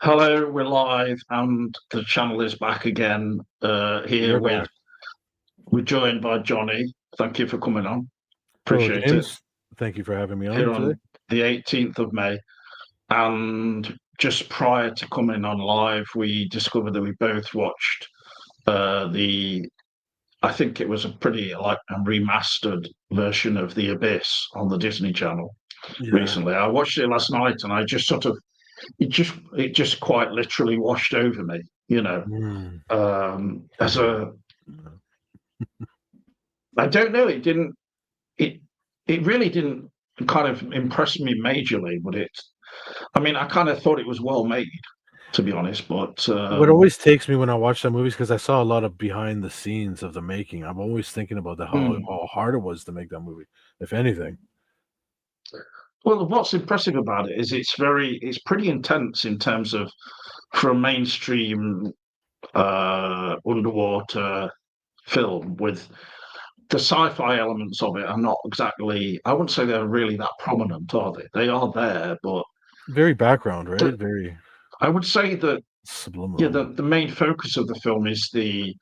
Hello, we're live, and the channel is back again. Here You're back. we're joined by Johnny. Thank you for coming on. Hello, Appreciate it. James. Thank you for having me Here on today. on the 18th of May, and just prior to coming on live, we discovered that we both watched the. I think it was a pretty like a remastered version of The Abyss on the Disney Channel Yeah. recently. I watched it last night, and I just sort of it just quite literally washed over me, Mm. as a I don't know, it it really didn't kind of impress me majorly, but I mean, I kind of thought it was well made, to be honest, but What always takes me when I watch that movies because I saw a lot of behind the scenes of the making. I'm always thinking about how hard it was to make that movie, if anything. well, what's impressive about it is it's pretty intense in terms of for a mainstream underwater film. With the sci-fi elements of it are not exactly, I wouldn't say they're really that prominent, are they? They are there, but Very background, right? the, Very I would say that yeah, subliminal. the main focus of the film is the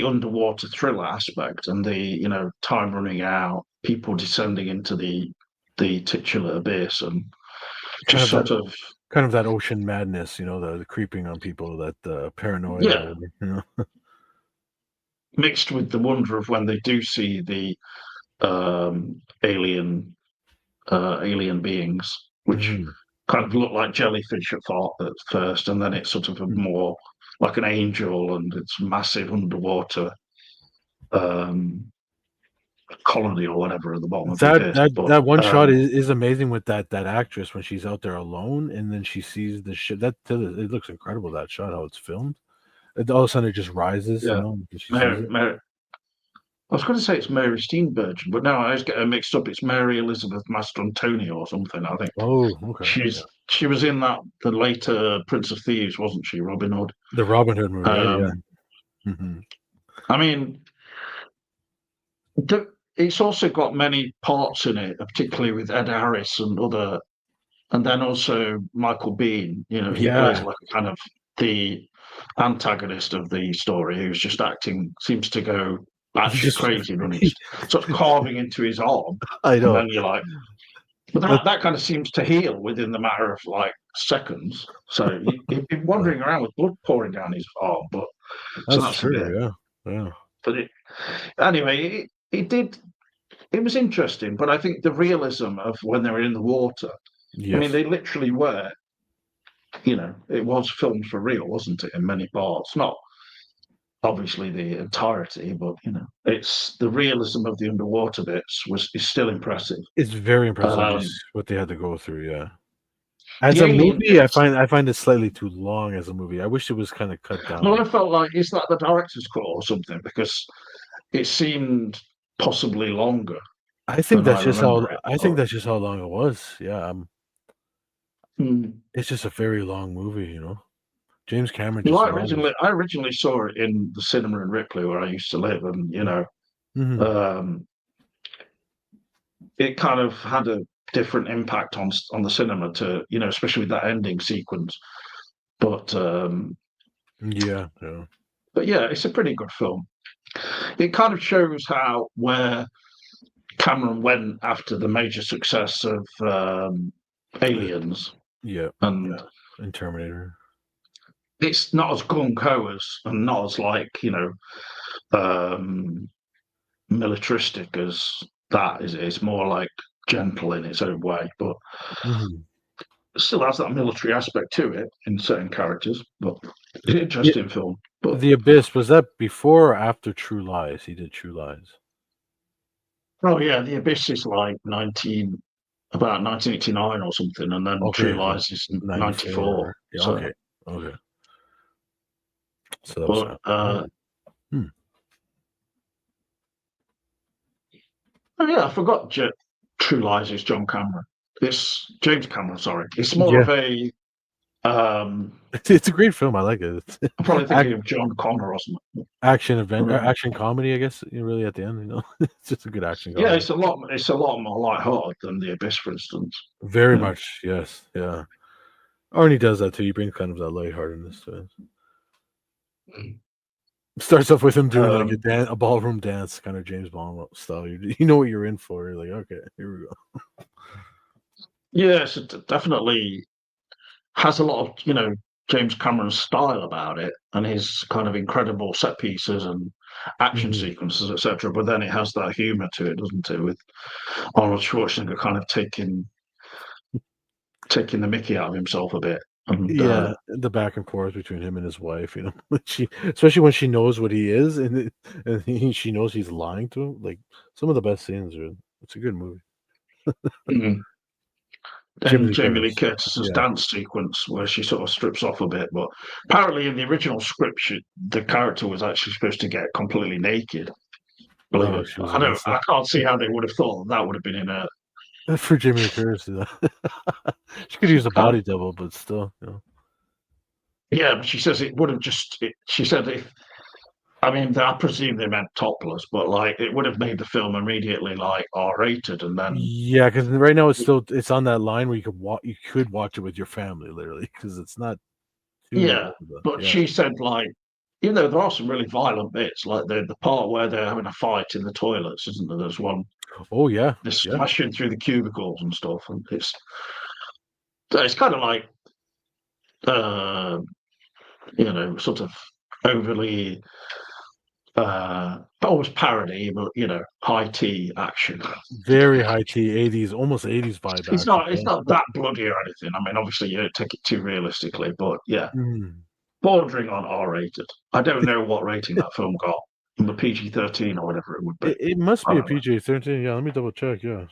underwater thriller aspect and the time running out, people descending into the titular abyss, and Kind just of that sort of kind of that ocean madness, the creeping on people, that paranoia, yeah, you know. mixed with the wonder of when they do see the alien beings, which Mhm. kind of look like jellyfish at first, and then it's sort of a more like an angel, and it's massive underwater um, colony or whatever at the bottom of the That abyss. that But that one shot is amazing with that actress when she's out there alone and then she sees the shit. It looks incredible, that shot, how it's filmed. All of a sudden it just rises, yeah, and she sees Mary, it. Mary, I was going to say it's Mary Steenburgen, but no, I always get her mixed up. It's Mary Elizabeth Mastrantonio or something, I think. Oh, okay. Yeah. She was in the later Prince of Thieves, wasn't she? Robin Hood. The Robin Hood movie, right? Yeah. Um, Hmm. I mean, it's also got many parts in it, particularly with Ed Harris and then also Michael Biehn. He plays Yeah. like a kind of the antagonist of the story, who's just seems to go He batshit just crazy when it's sort of carving into his arm, I and know. then you're like, but That that kind of seems to heal within the matter of like seconds. So he'd been wandering around with blood pouring down his arm, but so that's that's a bit. true, yeah. Yeah. But anyway, it did. It was interesting, but I think the realism of when they were in the water. I mean, Yes. they literally were. It was filmed for real, wasn't it? In many parts, not obviously the entirety, but it's the realism of the underwater bits is still impressive. It's very impressive just Um, what they had to go through, yeah. As the a alien movie, I bits. find it slightly too long as a movie. I wish it was kinda cut Well, I down. felt like is that the director's cut or something because it seemed possibly longer than I remember it. I think But, that's just how long it was. Yeah, mm. it's just a very long movie, you know? James Cameron Well, just always. I originally saw it in the cinema in Ripley where I used to live, and Mhm. um, it kind of had a different impact on the cinema to especially with that ending sequence. But Yeah, yeah. yeah, it's a pretty good film. It kind of shows how where Cameron went after the major success of Uh, Aliens, yeah, and yeah, and Terminator. it's not as gung ho as and not as like um, militaristic as that. Is it? It's more like gentle in its own way, but Mhm. it still has that military aspect to it in certain characters. But it's an Yeah, interesting film. But The Abyss, was that before or after True Lies? He did True Lies. oh yeah, The Abyss is like about 1989 or something, and then True Okay, so Lies is 94. 94. Yeah, So, okay, okay. So that was but after. Oh, hmm. oh yeah, I forgot. True Lies is John Cameron. It's James Cameron. Sorry, it's more Yeah, of a Um, It's a great film. I like it. It's I'm probably ac thinking of John Connor or something. action comedy, I guess. Really, at the end, it's just a good action Yeah, comedy. it's a lot. It's a lot more light-hearted than The Abyss, for instance. Very Yeah. much, yes, yeah. Arnie does that too. He brings kind of that lightheartedness to it. Starts off with him doing like Um, a ballroom dance, kind of James Bond style. You know what you're in for. You're like, okay, here we go. yes, it definitely has a lot of James Cameron's style about it, and his kind of incredible set pieces and action Mhm. sequences, etc. But then it has that humour to it, doesn't it? With Arnold Schwarzenegger kind of taking the Mickey out of himself a bit, and Yeah, the back and forth between him and his wife, especially when she knows what he is, she knows he's lying to him. Like some of the best scenes are. It's a good movie. mm, Jimmy and Lee Jamie Lee Curtis. Curtis's Yeah. dance sequence where she sort of strips off a bit. But apparently, in the original script, the character was actually supposed to get completely naked. Believe Oh, it. she was I don't. against it. I can't see how they would have thought that would have been in a. For Jimmy Lee Curtis, she could use a Uh, body double, but still. yeah, but she says it would have just. She said if. I mean, I presume they meant topless, but like it would have made the film immediately like R-rated, and then Yeah, because right now it's on that line where you could watch it with your family, literally, because it's not too yeah. over. But Yeah. she said like, there are some really violent bits, like the part where they're having a fight in the toilets, isn't there? There's one Oh yeah, they're yeah. smashing through the cubicles and stuff, and it's kind of like uh, sort of overly almost parody, but high tea action. Very high T 80s, almost 80s vibe It's action not it's film. not that bloody or anything. I mean, obviously you don't take it too realistically, but yeah, Mm. bordering on R-rated. I don't know what rating that film got, from the PG-13 or whatever it would be. It must I be a don't know. PG-13. Yeah, let me double check. Yeah.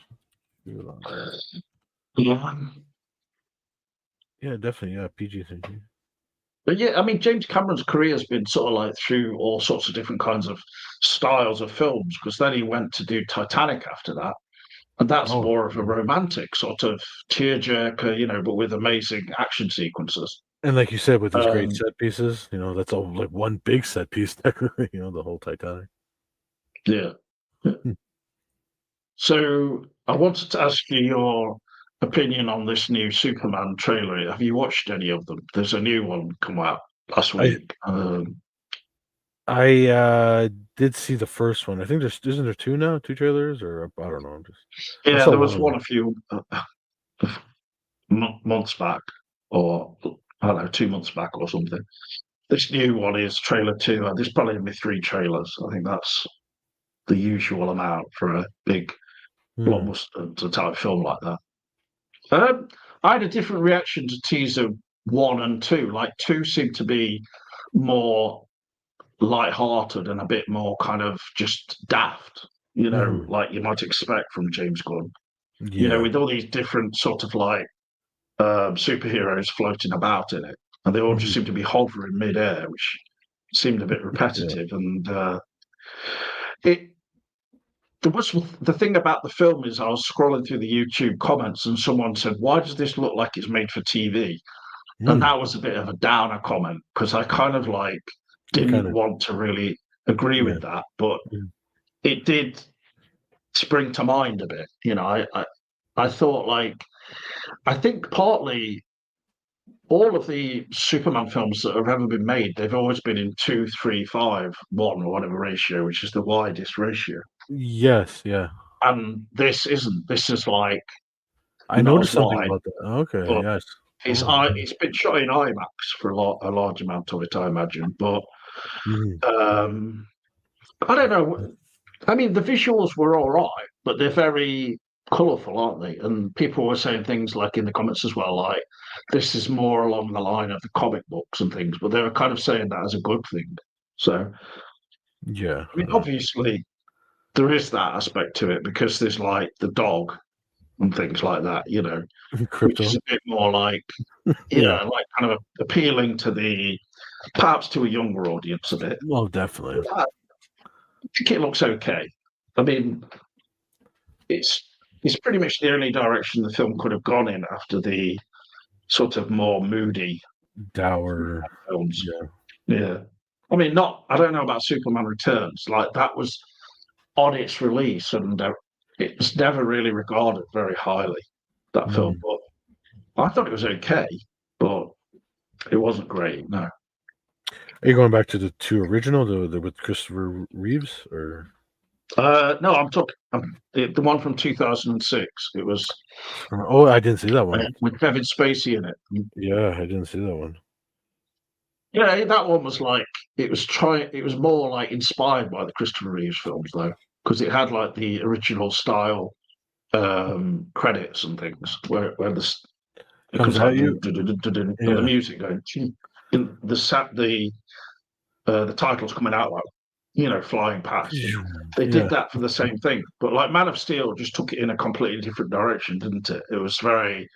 Yeah. Yeah, definitely. Yeah, PG-13. But yeah, I mean, James Cameron's career has been sort of like through all sorts of different kinds of styles of films, because then he went to do Titanic after that. And that's Oh, more of a yeah. romantic sort of tearjerker, but with amazing action sequences. And like you said, with these great Um, set pieces, that's all like one big set piece technically, the whole Titanic. yeah. Hmm. So I wanted to ask you your opinion on this new Superman trailer. Have you watched any of them? There's a new one come out last I week. I did see the first one. I think there's isn't there two now? Two trailers or I don't know. I Yeah, saw there one was of one them. a few months back, or I don't know, 2 months back or something. This new one is trailer two. There's probably only three trailers. I think that's the usual amount for a big Hmm. blockbuster type film like that. Um, I had a different reaction to teaser one and two. Like two seemed to be more light-hearted and a bit more kind of just daft, Mhm. like you might expect from James Gunn. Yeah. With all these different sort of like superheroes floating about in it, and they all just Mhm. seem to be hovering mid-air, which seemed a bit Yeah. repetitive. And it there was the thing about the film is I was scrolling through the YouTube comments, and someone said, "Why does this look like it's made for TV?" And Hmm. that was a bit of a downer comment, because I kind of like It didn't kinda want to really agree yeah. with that, but Mhm. it did spring to mind a bit. I thought like I think partly all of the Superman films that have ever been made, they've always been in 2, 3, 5, 1 or whatever ratio, which is the widest ratio. Yes, yeah. And this isn't. This is like I not as noticed something wide, about that. Okay, but yes. it's Oh, okay. it's been shot in IMAX for a large amount of it, I imagine. But Mhm. um, I don't know. I mean, the visuals were all right, but they're very colourful, aren't they? And people were saying things like in the comments as well, like this is more along the line of the comic books and things, but they were kind of saying that as a good thing. So, Yeah, I mean, obviously there is that aspect to it, because there's like the dog and things like that, which is Crypto. a bit more like, Yeah. like kind of appealing to perhaps to a younger audience a bit. Well, definitely. I think it looks okay. I mean, it's it's pretty much the only direction the film could have gone in after the sort of more moody Dour. films. Yeah. Yeah. I mean, not. I don't know about Superman Returns. Like that was on its release, and it was never really regarded very highly. That film, Mm. but I thought it was okay, but it wasn't great. No. Are you going back to the two original, the with Christopher Reeves, or No, I'm talking the one from 2006. It was oh, I didn't see that one. with Kevin Spacey in it. Yeah, I didn't see that one. Yeah, that one was like it was trying. It was more like inspired by the Christopher Reeves films, though, because it had like the original style credits and things where it Comes comes like at you. and the Yeah. music going. In the titles coming out like flying past. And they did Yeah. that for the same thing, but like Man of Steel just took it in a completely different direction, didn't it? It was very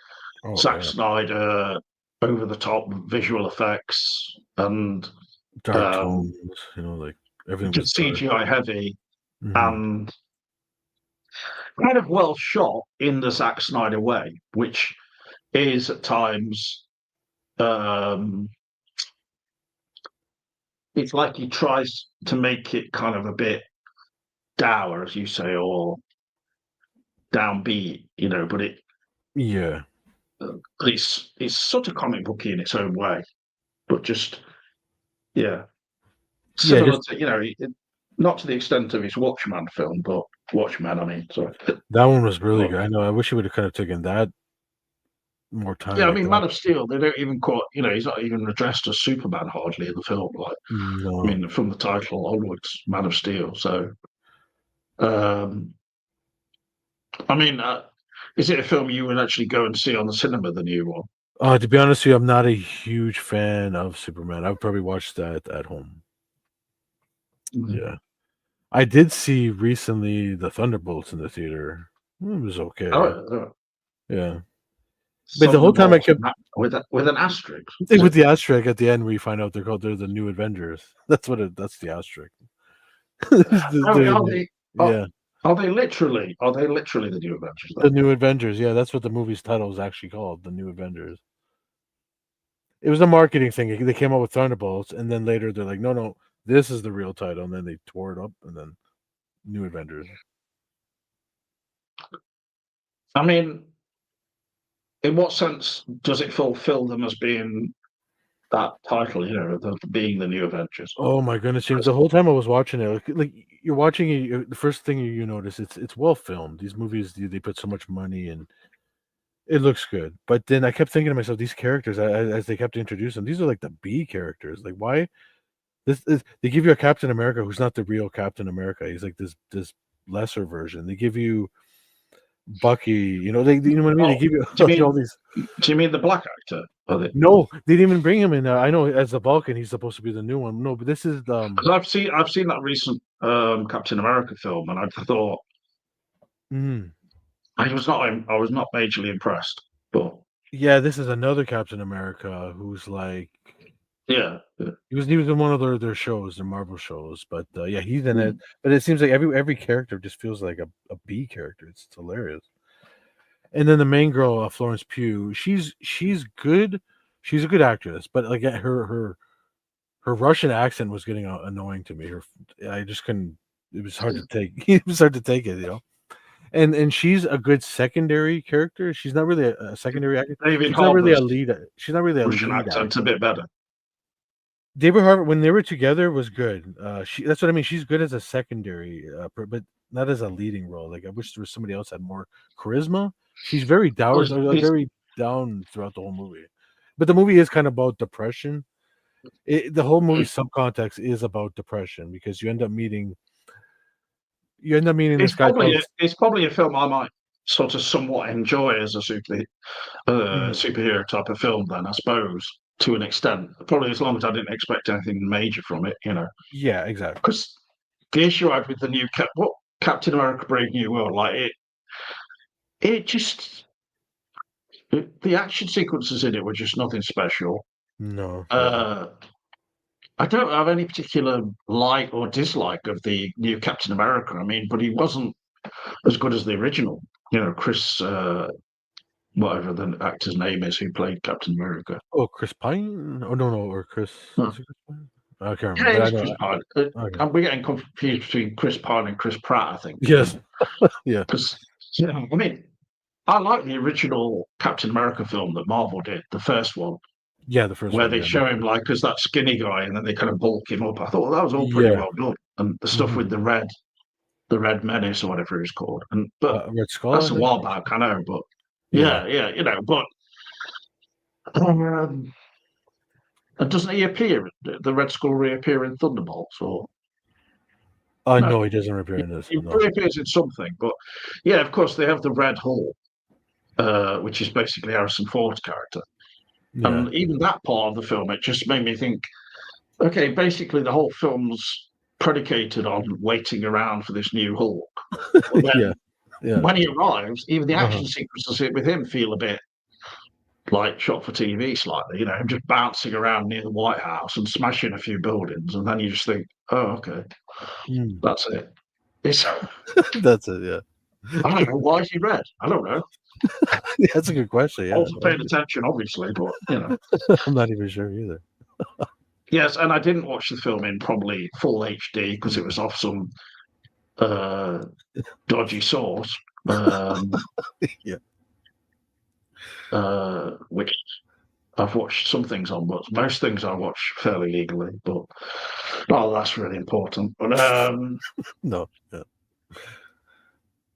Oh Zack yeah. Snyder, over the top visual effects, and Dark um, tones. Like everything was just dark. CGI heavy Hmm. and kind of well shot in the Zack Snyder way, which is at times um, it's like he tries to make it kind of a bit dour, as you say, or downbeat, but Yeah. it's sort of comic booky in its own way, but just yeah, Yeah. similar Just to not to the extent of his Watchman film, but Watchman. I mean, sorry. that one was really But good. I know. I wish he would have kind of taken that more yeah, time. I Like mean, that. Man of Steel. They don't even call he's not even addressed as Superman hardly in the film. Like, I No. mean, from the title onwards, Man of Steel. So, um, I mean, is it a film you would actually go and see on the cinema? The new one? To be honest with you, I'm not a huge fan of Superman. I would probably watch that at home. Mhm. Yeah. I did see recently the Thunderbolts in the theater. It was okay. Oh, Yeah. But the whole time I Thunderbolts kept with an asterisk. Is with it? the asterisk at the end where you find out they're the new Avengers. That's the asterisk. Are The they? Are, yeah. are they literally? Are they literally the new Avengers? The New Avengers. Yeah, that's what the movie's title is actually called, The New Avengers. It was a marketing thing. They came out with Thunderbolts, and then later they're like, no, this is the real title, and then they tore it up, and then New Avengers. I mean, in what sense does it fulfill them as being that title? Being the new Avengers. Oh my goodness, James! The 'Cause whole time I was watching it, like you're watching it, the first thing you notice it's well filmed. These movies they put so much money and it looks good. But then I kept thinking to myself, these characters as they kept introducing them, these are like the B characters. Like why this is they give you a Captain America who's not the real Captain America. He's like this lesser version. They give you Bucky, you know what I mean? They oh, give you do you like all mean these. do you mean the black actor? Are they? No, they didn't even bring him in. I know as the Vulcan, he's supposed to be the new one. No, but this is Because I've seen that recent Captain America film, and I thought mm, I was not majorly impressed. But yeah, this is another Captain America who's like yeah, yeah. he was in one of their shows, their Marvel shows, but yeah, he's in it. Mm. But it seems like every character just feels like a B character. It's hilarious. And then the main girl, Florence Pugh, she's good. She's a good actress, but like her Russian accent was getting annoying to me. I just couldn't. It was hard to take. It was hard to take it. And she's a good secondary character. She's not really a secondary actor. David She's not really a Harbour's lead. She's not really a Russian lead accent's a actor. bit better. David Harbour, when they were together, was good. That's what I mean. She's good as a secondary, but not as a leading role. Like I wish there was somebody else had more charisma. She's very Well, dour, very down throughout the whole movie. But the movie is kind of about depression. The whole movie's subcontext is about depression because you end up meeting this it's guy probably called. a, it's probably a film I might sort of somewhat enjoy as a Mhm. superhero type of film. Then I suppose to an extent, probably as long as I didn't expect anything major from it. Yeah, exactly. Because the issue I had with the what Captain America: Brave New World, like it just the action sequences in it were just nothing special. No, yeah. Uh, I don't have any particular like or dislike of the new Captain America. I mean, but he wasn't as good as the original. Chris whatever the actor's name is who played Captain America. Oh, Chris Pine? Oh no, or Chris Huh. was it Chris Pine? I can't remember, Yeah, it but I was know. Chris Pine. Okay. And we're getting confused between Chris Pine and Chris Pratt, I think. Yes. Yeah. Because, I mean, I like the original Captain America film that Marvel did, the first one, Yeah, the first where one. they Yeah. show him like as that skinny guy, and then they kind of bulk him up. I thought, well, that was all pretty Yeah. well done, and the stuff Mhm. with the Red Menace or whatever it's called. And but Red Skull, that's I a think. while back, I know. But Yeah. yeah, but and doesn't he appear? The Red Skull reappear in Thunderbolts, or no? No, he doesn't appear in this. He No. reappears in something, but yeah, of course they have the Red Hull, which is basically Harrison Ford's character. Yeah. And even that part of the film, it just made me think, okay, basically the whole film's predicated on waiting around for this new Hulk. But Yeah. then Yeah. when he arrives, even the Uh-huh. action sequences with him feel a bit like shot for TV slightly, him just bouncing around near the White House and smashing a few buildings. And then you just think, oh, okay, Mm. that's it. It's, That's it. Yeah. I don't know. Why is he red? I don't know. Yeah, that's a good question. I Yeah. wasn't paying attention, obviously, but I'm not even sure either. Yes, and I didn't watch the film in probably full HD because it was off some uh, dodgy source, Yeah. which I've watched some things on, but most things I watch fairly legally. But that's really important. But No. Yeah.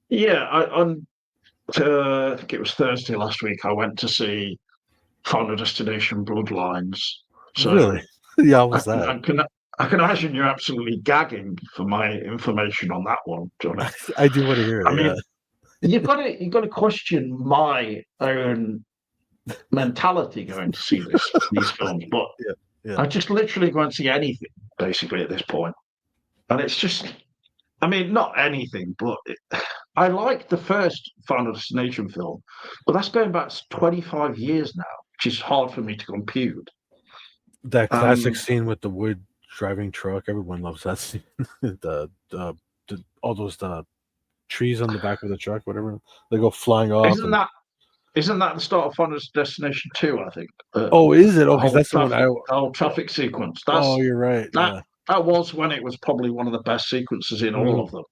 yeah, I think it was Thursday last week. I went to see Final Destination Bloodlines. So Really? Yeah. How I was can, that? I can I can imagine you're absolutely gagging for my information on that one, Johnny. I do want to hear I it. Yeah. mean, you've got to question my own mentality going to see these films, but Yeah. Yeah. I just literally go and see anything basically at this point, and it's just, I mean, not anything, but I like the first Final Destination film, but that's going back 25 years now, which is hard for me to compute. That classic Um, scene with the wood driving truck. Everyone loves that scene. All those trees on the back of the truck, whatever, they go flying off. isn't And that isn't that the start of Final Destination 2? I think oh, is it? Oh, the because whole that's the one I. traffic sequence. Oh, you're right. That Yeah. that was when it was probably one of the best sequences in all Mhm. of them.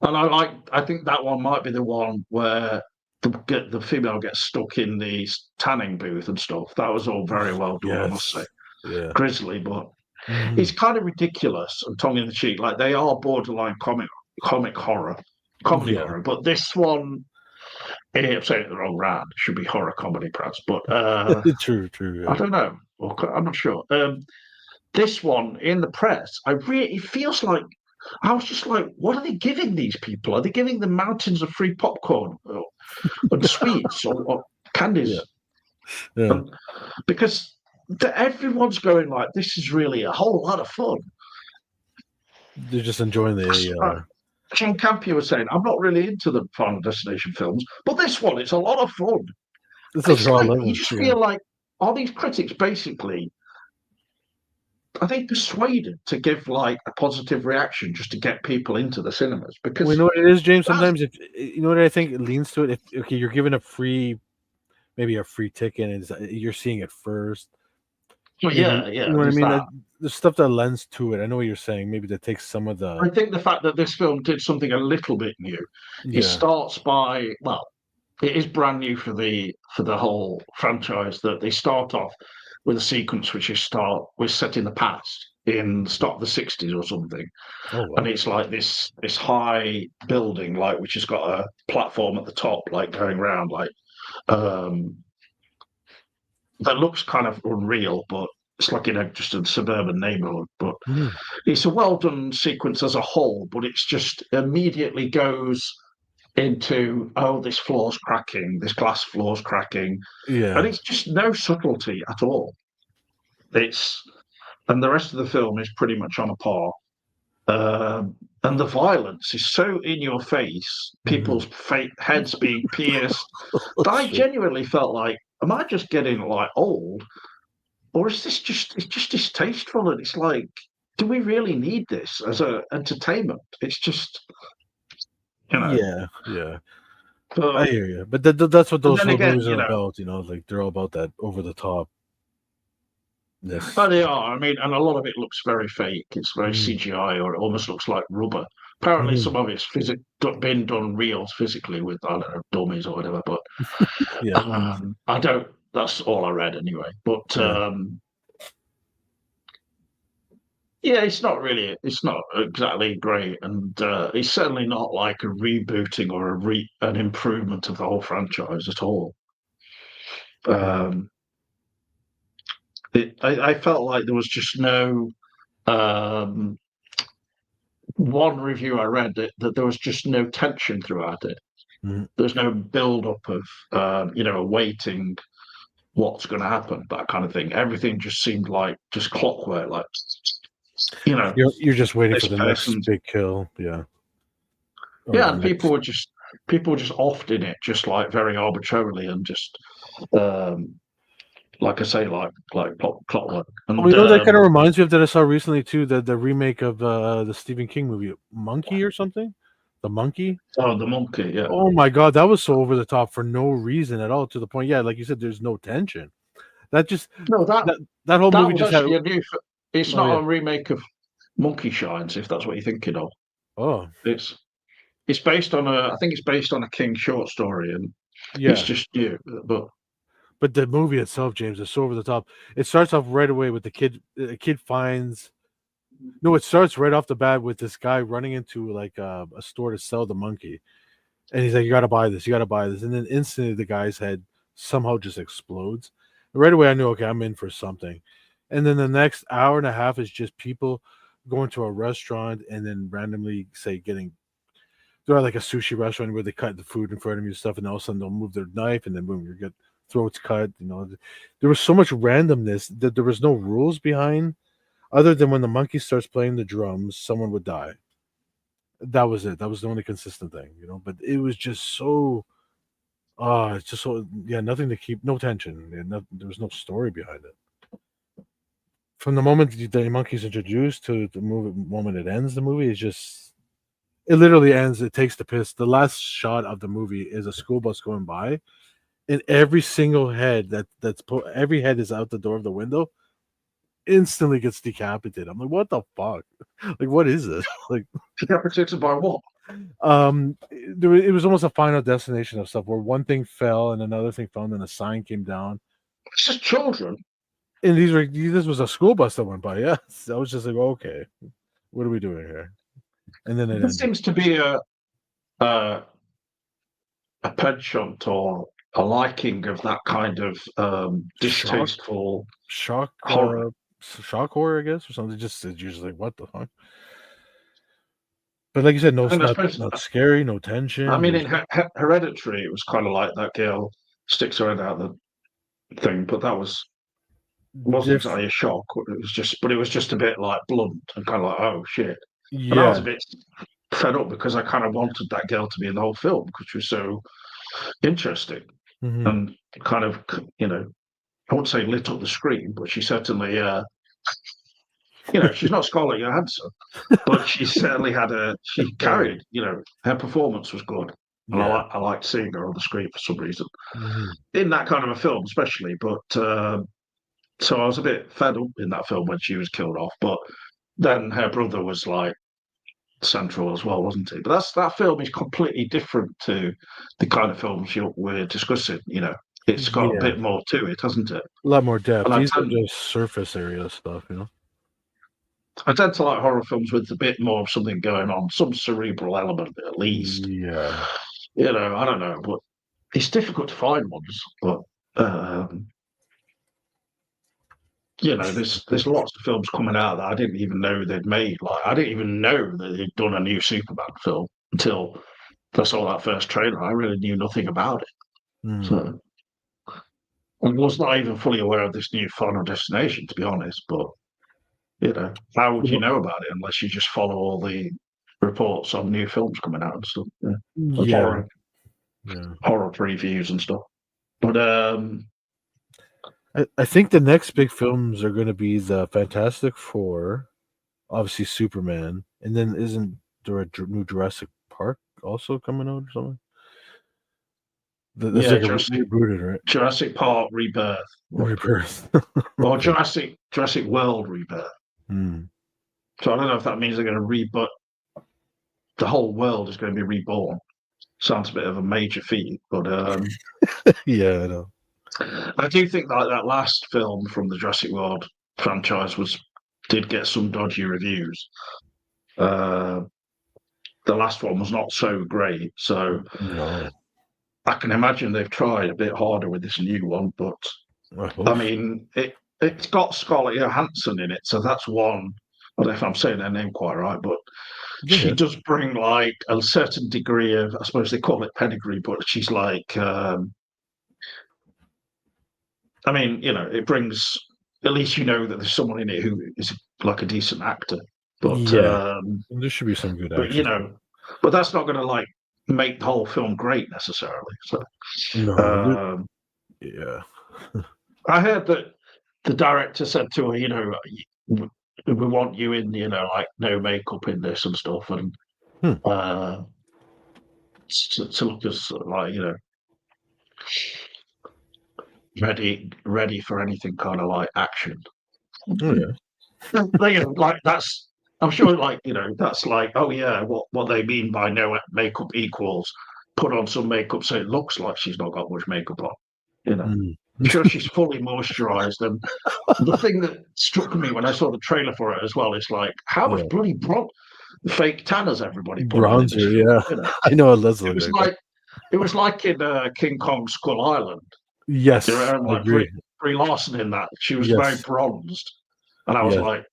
And I think that one might be the one where the female gets stuck in the tanning booth and stuff. That was all very well done, I must say. Yes. Yeah. Grisly, but it's Mhm. kind of ridiculous and tongue in the cheek. Like they are borderline comic horror, comedy Yeah. horror. But this one, I'm saying it the wrong round. It should be horror comedy, perhaps. But True. True. I Yeah. don't know. I'm not sure. This one in the press, it feels like I was just like, what are they giving these people? Are they giving them mountains of free popcorn and sweets or Yeah. candies? Yeah. And because everyone's going like, this is really a whole lot of fun. They're just enjoying the. Jim Campion was saying, I'm not really into the Final Destination films, but this one, it's a lot of fun. This is It's all like, you living. just Yeah. feel like, are these critics basically, are they persuaded to give like a positive reaction just to get people into the cinemas? Well, you Because know what it is, James. that's, Sometimes, if you know what I think, it leans to it. If okay, you're given a free, maybe a free ticket, and you're seeing it first. well, Maybe yeah, you know what I there's mean. that. The stuff that lends to it. I know what you're saying. Maybe that takes some of the. I think the fact that this film did something a little bit new, it Yeah. starts by, well, it is brand new for the whole franchise that they start off with a sequence which was set in the past in the start of the 60s or something. Oh And wow. it's like this high building, like which has got a platform at the top, like going round, like um that looks kind of unreal, but it's like just a suburban neighborhood. But Mhm. it's a well done sequence as a whole, but it's just immediately goes into, oh, this floor's cracking, this glass floor's cracking, and Yeah. it's just no subtlety at all. It's and the rest of the film is pretty much on a par. And the violence is so in your face, Mhm. people's heads being pierced, that I Shit. genuinely felt like, am I just getting like old, or is it's just distasteful? And it's like, do we really need this as a entertainment? It's just, you know, Yeah. Yeah. I But hear you, but that's what and those then sort of again, movies are about. Like they're all about that over the topness. oh, they are. I mean, and a lot of it looks very fake. It's very Mm, CGI, or it almost looks like rubber. Apparently, mhm. some of it's been done real physically with, I don't know, dummies or whatever. But Yeah, I don't. That's all I read anyway. But yeah. yeah, it's not exactly great, and it's certainly not like a rebooting or an improvement of the whole franchise at all. Mm, Um, I felt like there was just no um, one review I read that there was just no tension throughout it. mm. There's no build up of awaiting what's going to happen, that kind of thing. Everything just seemed like just clockwork, like you know, You're just waiting for this the next person's big kill, yeah, or yeah, the and next. people were just off in it, just like very arbitrarily and just um, like I say, like clockwork. Oh, And you know that kind of reminds me of that I saw recently too. The remake of the Stephen King movie, Monkey or something. The Monkey. oh, the monkey, yeah. Oh my god, that was so over the top for no reason at all. To the point, yeah, like you said, there's no tension. That just No, that that whole that movie was just had. actually a new. It's Oh not yeah. a remake of Monkey Shines, if that's what you're thinking of. Oh It's it's based on a. I think it's based on a King short story, and it's yeah. just new. But But the movie itself, James, is so over the top. It starts off right away with the kid. A kid finds. No, it starts right off the bat with this guy running into like a store to sell the monkey, and he's like, "You got to buy this. You got to buy this." And then instantly, the guy's head somehow just explodes. Right away, I knew, okay, I'm in for something. And then the next hour and a half is just people going to a restaurant and then randomly say getting they're at like a sushi restaurant where they cut the food in front of you and stuff, and all of a sudden they'll move their knife, and then boom, you get throats cut. There was so much randomness that there was no rules behind, other than when the monkey starts playing the drums, someone would die. That was it. That was the only consistent thing. But it was just so, it's just so, yeah, nothing to keep, no tension. There was no story behind it. From the moment the monkey's introduced to the moment it ends, the movie is just it literally ends. It takes the piss. The last shot of the movie is a school bus going by, and every single head every head is out the door of the window instantly gets decapitated. I'm like, what the fuck? Like, what is this? Like, yeah, protected by what? it was almost a final destination of stuff where one thing fell and another thing fell, and then a sign came down. It's just children. And this was a school bus that went by. Yes, I was just like, okay, what are we doing here? And then it There ended. seems to be a a penchant or a liking of that kind of Shock, distasteful shock, horror. shock horror, I guess, or something. Just it's usually like, what the fuck? But like you said, no, it's And not scary, no I tension. mean, There's in Hereditary, it was kind of like that girl sticks her head out the thing, but that wasn't diff exactly a shock. But it was just a bit like blunt and kind of like, oh shit. And I was yeah. a bit fed up because I kind of wanted that girl to be in the whole film because she was so interesting Mhm. and kind of, I wouldn't say lit up the screen, but she certainly, she's not Scarlett Johansson, but she certainly she Right. carried, her performance was good. And Yeah. I liked seeing her on the screen for some reason Mhm. in that kind of a film, especially. But so I was a bit fed up in that film when she was killed off. But then her brother was like central as well, wasn't he? But that film is completely different to the kind of films we're discussing. It's got a Yeah. bit more to it, hasn't it? A lot more depth. And These are just surface area stuff. I tend to like horror films with a bit more of something going on, some cerebral element at least. Yeah. I don't know, but it's difficult to find ones. But um, there's lots of films coming out that I didn't even know they'd made. Like I didn't even know that they'd done a new Superman film until I saw that first trailer. I really knew nothing about it. Mm. So I was not even fully aware of this new Final Destination, to be honest. But how would you know about it unless you just follow all the reports on new films coming out and stuff? Yeah. And Yeah. Yeah. horror previews and stuff. But I think the next big films are going to be the Fantastic Four, obviously Superman, and then isn't there a new Jurassic Park also coming out or something? That's Yeah, like a rebooted, right? Jurassic Park Rebirth, Rebirth. or Okay. Jurassic World Rebirth. Hmm. So I don't know if that means they're going to reboot the whole world is going to be reborn. Sounds a bit of a major feat, but Yeah, I know. I do think that last film from the Jurassic World franchise did get some dodgy reviews. Uh, the last one was not so great, so No, I can imagine they've tried a bit harder with this new one. But I I hope so. mean, it's got Scarlett Johansson in it, so that's one. I don't know if I'm saying her name quite right, but Go she ahead. does bring like a certain degree of, I suppose they call it pedigree, but she's like, I mean, it brings, at least you know that there's someone in it who is like a decent actor. But Yeah, there should be some good but actors. but that's not going to like make the whole film great necessarily. So No, um, yeah. I heard that the director said to her, we want you in, like no makeup in this and stuff, and Hmm. uh, to look as like ready for anything kind of like action. Oh yeah. Like that's, I'm sure, like that's like, oh yeah, what they mean by no makeup equals put on some makeup so it looks like she's not got much makeup on. Mm. I'm sure she's fully moisturised. And the thing that struck me when I saw the trailer for it as well is like how much Yeah. bloody fake tanners everybody put on in this Bronzer. film. Yeah, I know it does It look was like that. like it was like in King Kong Skull Island. Yes, And I like agree. Brie Larson in that, she was very Yes, bronzed, and I was yes, like,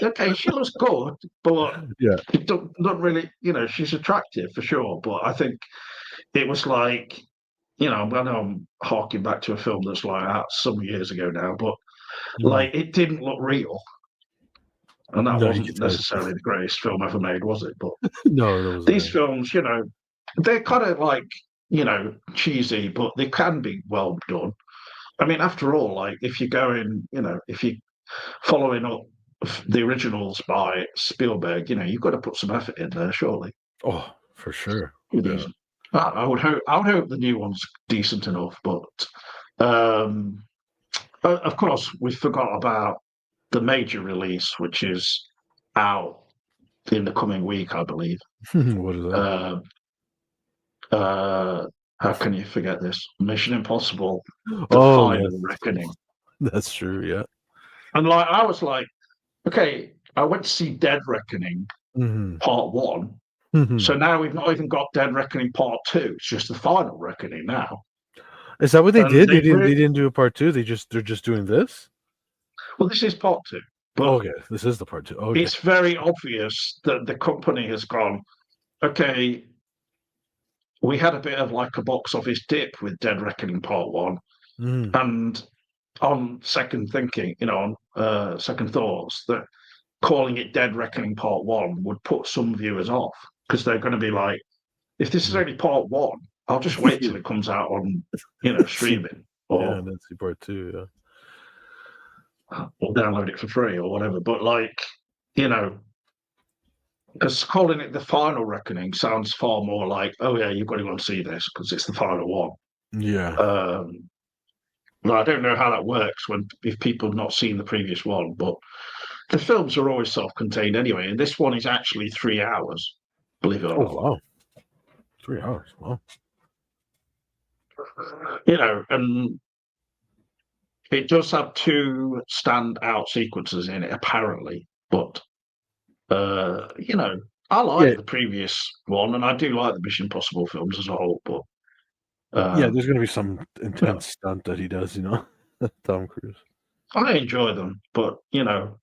okay, she looks good, but yeah. it don't really, she's attractive for sure. But I think it was like, I know I'm harking back to a film that's like that some years ago now, but Mm. like it didn't look real, and that No, you can wasn't tell. necessarily the greatest film ever made, was it? But No, that wasn't these it. films, they're kind of like, cheesy, but they can be well done. I mean, after all, like if you're going, if you're following up the originals by Spielberg, you've got to put some effort in there, surely. Oh, for sure. With Yeah. these, I would hope. I would hope the new one's decent enough, but um, of course, we forgot about the major release, which is out in the coming week, I believe. What is that? Uh, how can you forget this? Mission Impossible: The Oh yes, Final Reckoning. that's true. Yeah. And like, I was like, okay, I went to see Dead Reckoning Hmm. Part One. So now we've not even got Dead Reckoning Part Two. It's just the Final Reckoning now. Is that what they And did? They didn't do a part two. They're just doing this. well, this is Part Two, but Okay, this is the part two. Okay. it's very obvious that the company has gone, okay, we had a bit of like a box office dip with Dead Reckoning Part One, Mm. and on second thinking, on second thoughts, that calling it Dead Reckoning Part One would put some viewers off because they're going to be like, if this is Mm. only Part One, I'll just wait till it comes out on, See, streaming yeah, or and then see part two. Yeah. download it for free or whatever. But like, you know, because calling it the Final Reckoning sounds far more like, oh yeah, you've got to go and see this because it's the final one. Yeah. Um, Well, I don't know how that works when if people have not seen the previous one, but the films are always self-contained anyway, and this one is actually 3 hours, believe it or Oh not. wow, 3 hours. Wow. And it does have two standout sequences in it, apparently. But I Yeah, like the previous one, and I do like the Mission Impossible films as a whole. But yeah. uh, There's gonna be some yeah, intense stunt that he does. Tom Cruise. I enjoy them. But Tom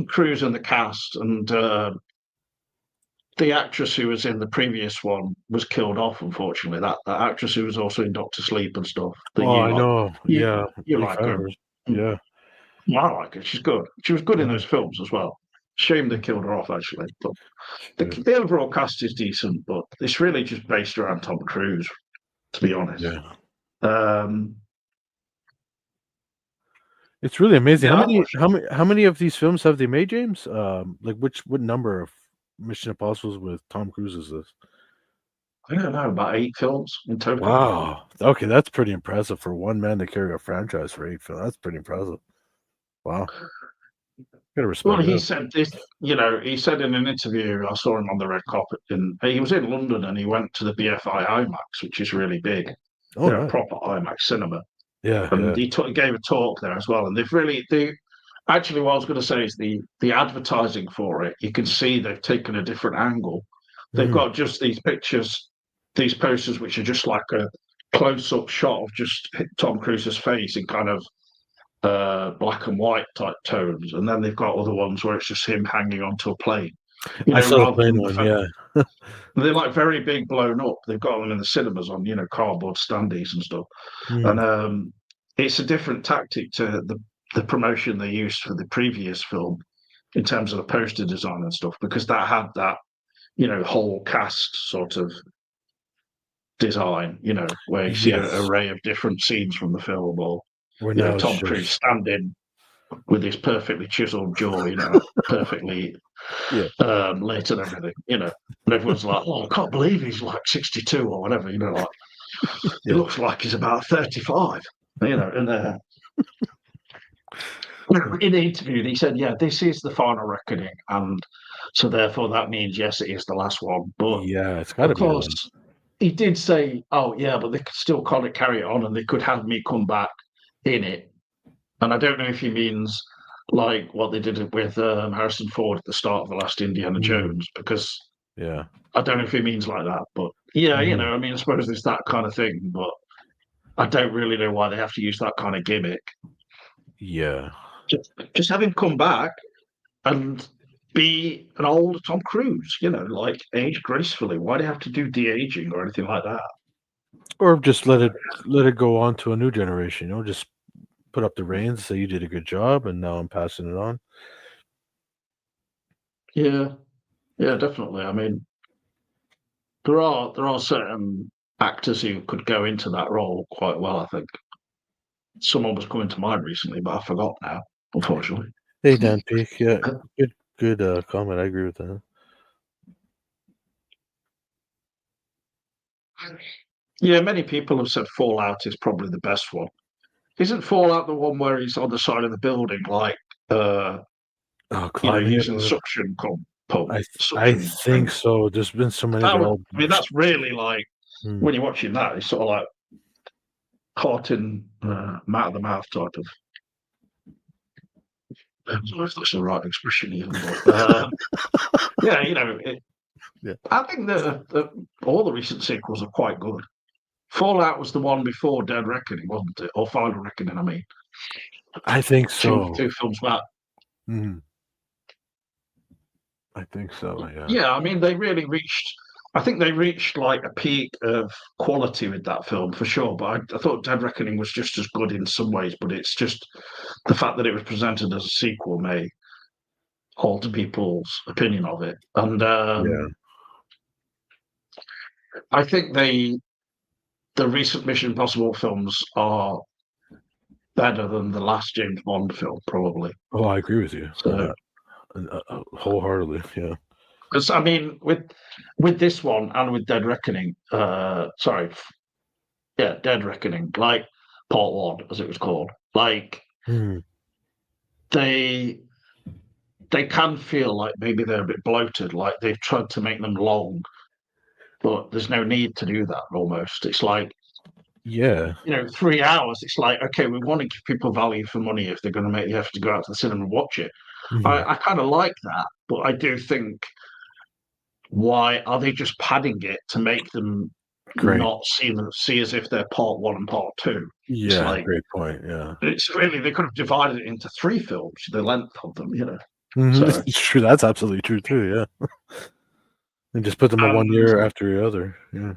Cruise and the cast and the actress who was in the previous one was killed off, unfortunately. That actress who was also in Doctor Sleep and stuff. That Oh, you I like, know. Yeah, you Lee like her. Favors. Yeah. I like her. She's good. She was good in Mhm. those films as well. Shame they killed her off, actually. But Shit. the overall cast is decent, but it's really just based around Tom Cruise, to be honest. Yeah. Um, It's really amazing. yeah, I watched. How many of these films have they made, James? Like what number of Mission Impossibles with Tom Cruise is this? I don't know, about 8 films in total. Wow. Okay, that's pretty impressive for one man to carry a franchise for 8 films. That's pretty impressive. Wow. Gotta Well, respect he that. said this, he said in an interview, I saw him on the red carpet, and he was in London and he went to the BFI IMAX, which is really big, Oh, nice. proper IMAX cinema. Yeah, And yeah. he gave a talk there as well. And actually, what I was going to say is the advertising for it, you can see they've taken a different angle. They've Mhm. got just these pictures, these posters, which are just like a close up shot of just Tom Cruise's face in kind of black and white type tones, and then they've got other ones where it's just him hanging onto a plane. I saw the Rather plane than one, yeah. they're like very big, blown up. They've got them in the cinemas on cardboard standees and stuff, and Mhm. it's a different tactic to the promotion they used for the previous film in terms of the poster design and stuff, because that had that whole cast sort of design, where you see an Yes. array of different scenes from the film, or Where now it's Tom Cruise just standing with his perfectly chiseled jaw, perfectly yeah, lit and everything, and everyone's like, "Oh, I can't believe he's like 62 or whatever," like he yeah, looks like he's about 35, and yeah. in the interview he said, "Yeah, this is the final reckoning, and so therefore that means yes, it is the last one." But Yeah, it's of gotta be the course, he did say, "Oh yeah, but they could still carry it on, and they could have me come back in it." And I don't know if he means like what they did with Harrison Ford at the start of the last Indiana mm, Jones, because yeah. I don't know if he means like that. But yeah, Mhm. I mean, I suppose it's that kind of thing. But I don't really know why they have to use that kind of gimmick. Yeah. Just have him come back and be an old Tom Cruise, like age gracefully. Why do they have to do de aging or anything like that? Or just let it go on to a new generation, just put up the reins, say you did a good job, and now I'm passing it on. Yeah, yeah, definitely. I mean, there are certain actors who could go into that role quite well. I think someone was coming to mind recently, but I forgot now, unfortunately. Hey, Dan Peak, yeah, good, comment, I agree with that. Yeah, many people have said Fallout is probably the best one. Isn't Fallout the one where he's on the side of the building, like uh, Oh, climbing it using or the whatever? pump, I suction think thing? so, there's been so many, That they're was, all I mean, that's really like mm, when you're watching that, it's sort of like caught in mouth of the mouth type of. I don't know if that's the right expression even, but yeah, yeah. I think all the recent sequels are quite good. Fallout was the one before Dead Reckoning, wasn't it? Or Final Reckoning, I mean, I think two so. two films back. Mhm. I think so, yeah. Yeah, I mean, they really reached. I think they reached like a peak of quality with that film for sure. But I thought Dead Reckoning was just as good in some ways. But it's just the fact that it was presented as a sequel may alter people's opinion of it. And Yeah. I think the recent Mission Impossible films are better than the last James Bond film, probably. Oh, I agree with you on So, that, wholeheartedly, yeah. because I mean, with this one and with Dead Reckoning, yeah, Dead Reckoning, like Part One, as it was called, like Mhm. they they can feel like maybe they're a bit bloated, like they've tried to make them long, but there's no need to do that. Almost, it's like Yeah. 3 hours. It's like, okay, we want to give people value for money if they're going to make the effort to go out to the cinema and watch it. Mhm. I kind of like that, but I do think, why are they just padding it to make them Great. not see as if they're part one and part two? It's Yeah, like, great point, yeah. it's really, they could have divided it into three films, the length of them. Mhm. So, It's true, that's absolutely true too, yeah. And just put them on one and year after the other, yeah.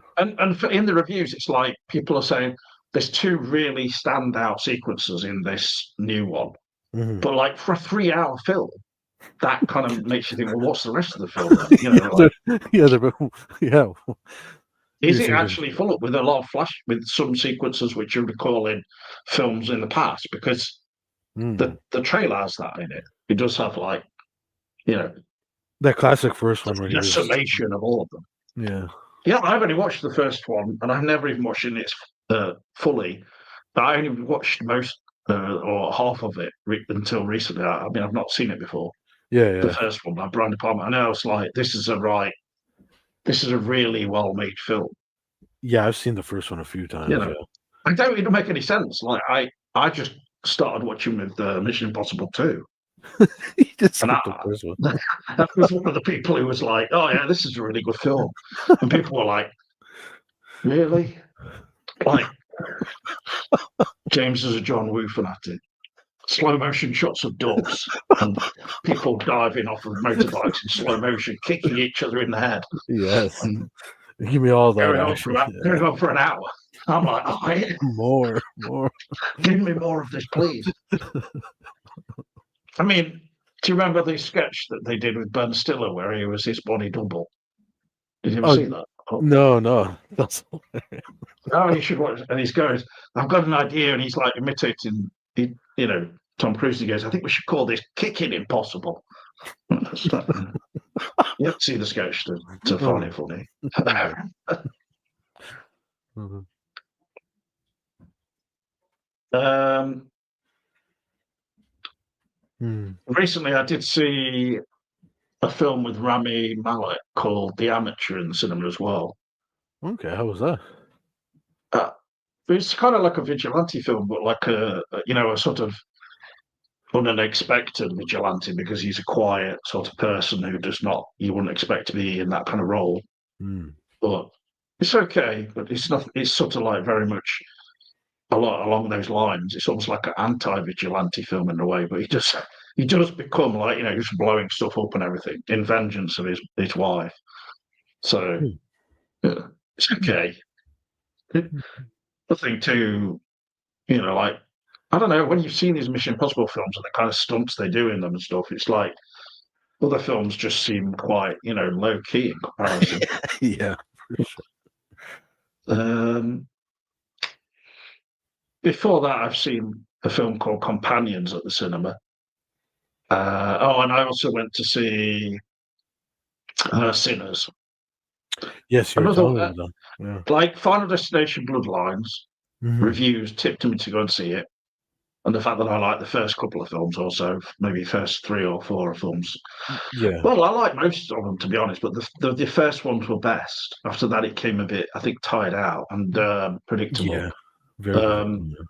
in the reviews, it's like people are saying there's two really standout sequences in this new one, Mhm. but like for a 3 hour film, that kind of makes you think, well, what's the rest of the film then? Yeah, Like, yeah, they're yeah, is you're it thinking actually full up with a lot of with some sequences which you recall in films in the past? Because mm. the trailer has that in it. It does have you know That classic first one where he the was summation of all of them. yeah. Yeah, I've only watched the first one, and I've never even watched it fully. But I only watched most or half of it until recently. I mean, I've not seen it before. Yeah, The yeah, first one, like Brian De Palma. I know it's like this is a really well made film. yeah. I've seen the first one a few You times. know, Yeah, I don't even make any sense. Like I just started watching with Mission Impossible 2. you just And skipped the first one. that was one of the people who was like, "Oh yeah, this is a really good film," and people were like, "Really?" Like James is a John Woo fanatic. Slow motion shots of dogs and people diving off of motorbikes in slow motion, kicking each other in the head, Yes, and give me all that action. going Yeah. on for an hour. I'm like, oh, yeah, More, more. give me more of this, please. I mean, do you remember the sketch that they did with Ben Stiller where he was his body double? Did you ever Oh see that? Oh, no, no. That's oh, you should watch. And he goes, I've got an idea, and he's like imitating, Tom Cruise. He goes, I think we should call this "Kicking Impossible." It's like, you have to see the sketch to find oh, it funny. okay. Mhm. um, Hmm. recently, I did see a film with Rami Malek called The Amateur in the cinema as well. Okay, how was that? Uh, it's kind of like a vigilante film, but like a sort of unexpected vigilante because he's a quiet sort of person who does not you wouldn't expect to be in that kind of role. Hmm. But it's okay, but it's not. It's sort of like very much a lot along those lines. It's almost like an anti-vigilante film in a way, but he does become like just blowing stuff up and everything in vengeance of his wife. So Hmm. yeah, it's okay. Nothing too like I don't know when you've seen these Mission Impossible films and the kind of stunts they do in them and stuff. It's like other films just seem quite low key in comparison. Yeah, for sure. Um, Before that, I've seen a film called Companions at the cinema. And I also went to see Sinners. Yes, you were Another telling me about that. Yeah. like Final Destination Bloodlines Hmm. reviews tipped me to go and see it, and the fact that I like the first couple of films, also maybe first three or four films. Yeah. Well, I like most of them to be honest, but the first ones were best. After that, it came a bit, I think, tired out and predictable, Yeah. Very um, predictable.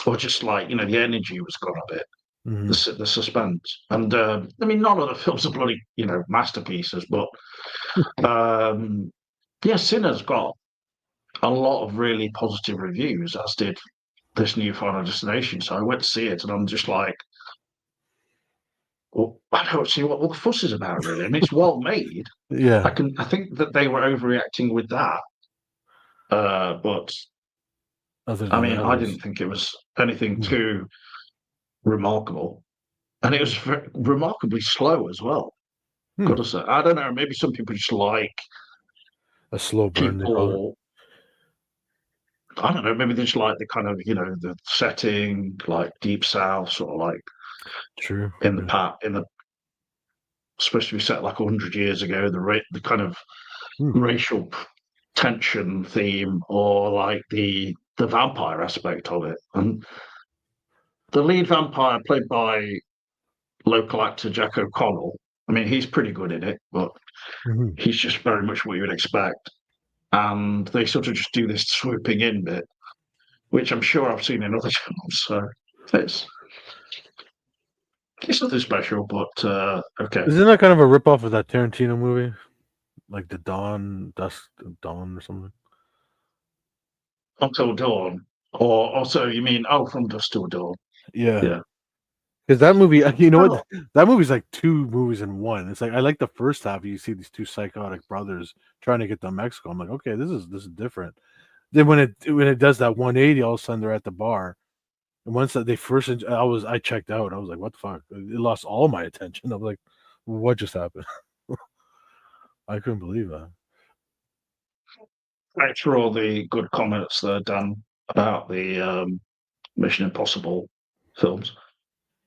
Yeah. or just like the energy was gone a bit. Hmm. The suspense. And I mean, none of the films are bloody, masterpieces, but yeah, Sinners got a lot of really positive reviews, as did this new Final Destination. So I went to see it, and I'm just like, well, I don't see what all the fuss is about, really. I mean, it's well made. Yeah. I think that they were overreacting with that, but Other I than mean, that, I it was. didn't think it was anything Hmm. too remarkable, and it was remarkably slow as well. Hmm. Got to say, I don't know. Maybe some people just like A slow burn, they call it. people. I don't know. Maybe they just like the kind of the setting, like deep south, sort of like True. in the Yeah. pat in the supposed to be set like 100 years ago. The kind of Hmm. racial tension theme, or like the vampire aspect of it, and the lead vampire played by local actor Jack O'Connell. I mean, he's pretty good in it, but Hmm. he's just very much what you would expect. And they sort of just do this swooping in bit, which I'm sure I've seen in other films. So it's it's nothing special, but okay. Isn't that kind of a ripoff of that Tarantino movie, like the Dawn, Dusk, Dawn, or something? Until Dawn, or also you mean From Dusk Till Dawn? Yeah. Yeah. Because that movie, you know what? Oh, That movie's like two movies in one. It's like I like the first half. You see these two psychotic brothers trying to get to Mexico. I'm like, okay, this is different. Then when it does that 180, all of a sudden they're at the bar. And once that they first, I checked out. I was like, what the fuck? It lost all my attention. I was like, what just happened? I couldn't believe that. thanks for all the good comments there, Dan, about the Mission Impossible films.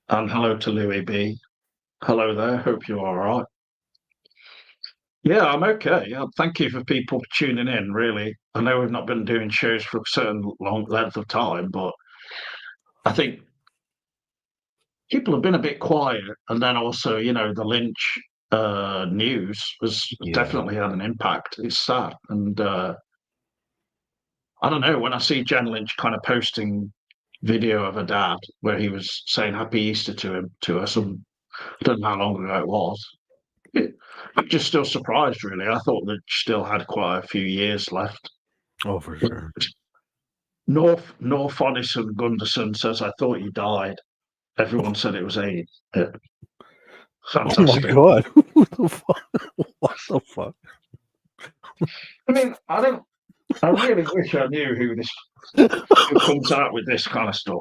And hello to Louis B. Hello there. Hope you're all right. Yeah, I'm okay. Thank you for people tuning in. Really, I know we've not been doing shows for a certain long length of time, but I think people have been a bit quiet, and then also, the Lynch news was Yeah. definitely had an impact. It's sad, and I don't know, when I see Jen Lynch kind of posting video of her dad where he was saying Happy Easter to her, some I don't know how long ago it was. I'm just still surprised, really. I thought that she still had quite a few years left. Oh, for sure. North Onison Gunderson says, I thought you died. Everyone said it was AIDS. Yeah. Oh my Fantastic. god. Who the fuck? What the fuck? I mean, I really wish I knew who comes out with this kind of stuff.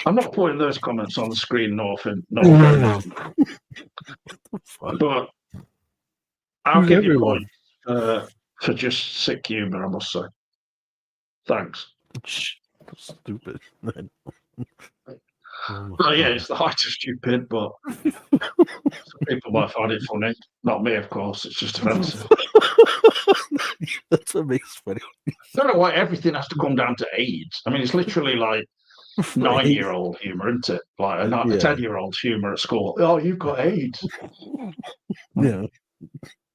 I'm not putting those comments on the screen, North Onison, Fuck. but I'll Who's give you everyone? points for just sick humour, I must say. Thanks. Stupid. Oh my Well, yeah, god. it's the height of stupid, but some people might find it funny. Not me, of course. It's just offensive. That's what makes it funny. I don't know why everything has to come down to AIDS. I mean, it's literally like For AIDS. 9-year-old humour, isn't it? Like a Yeah. 10-year-old humour at school. Oh, you've got AIDS. Yeah.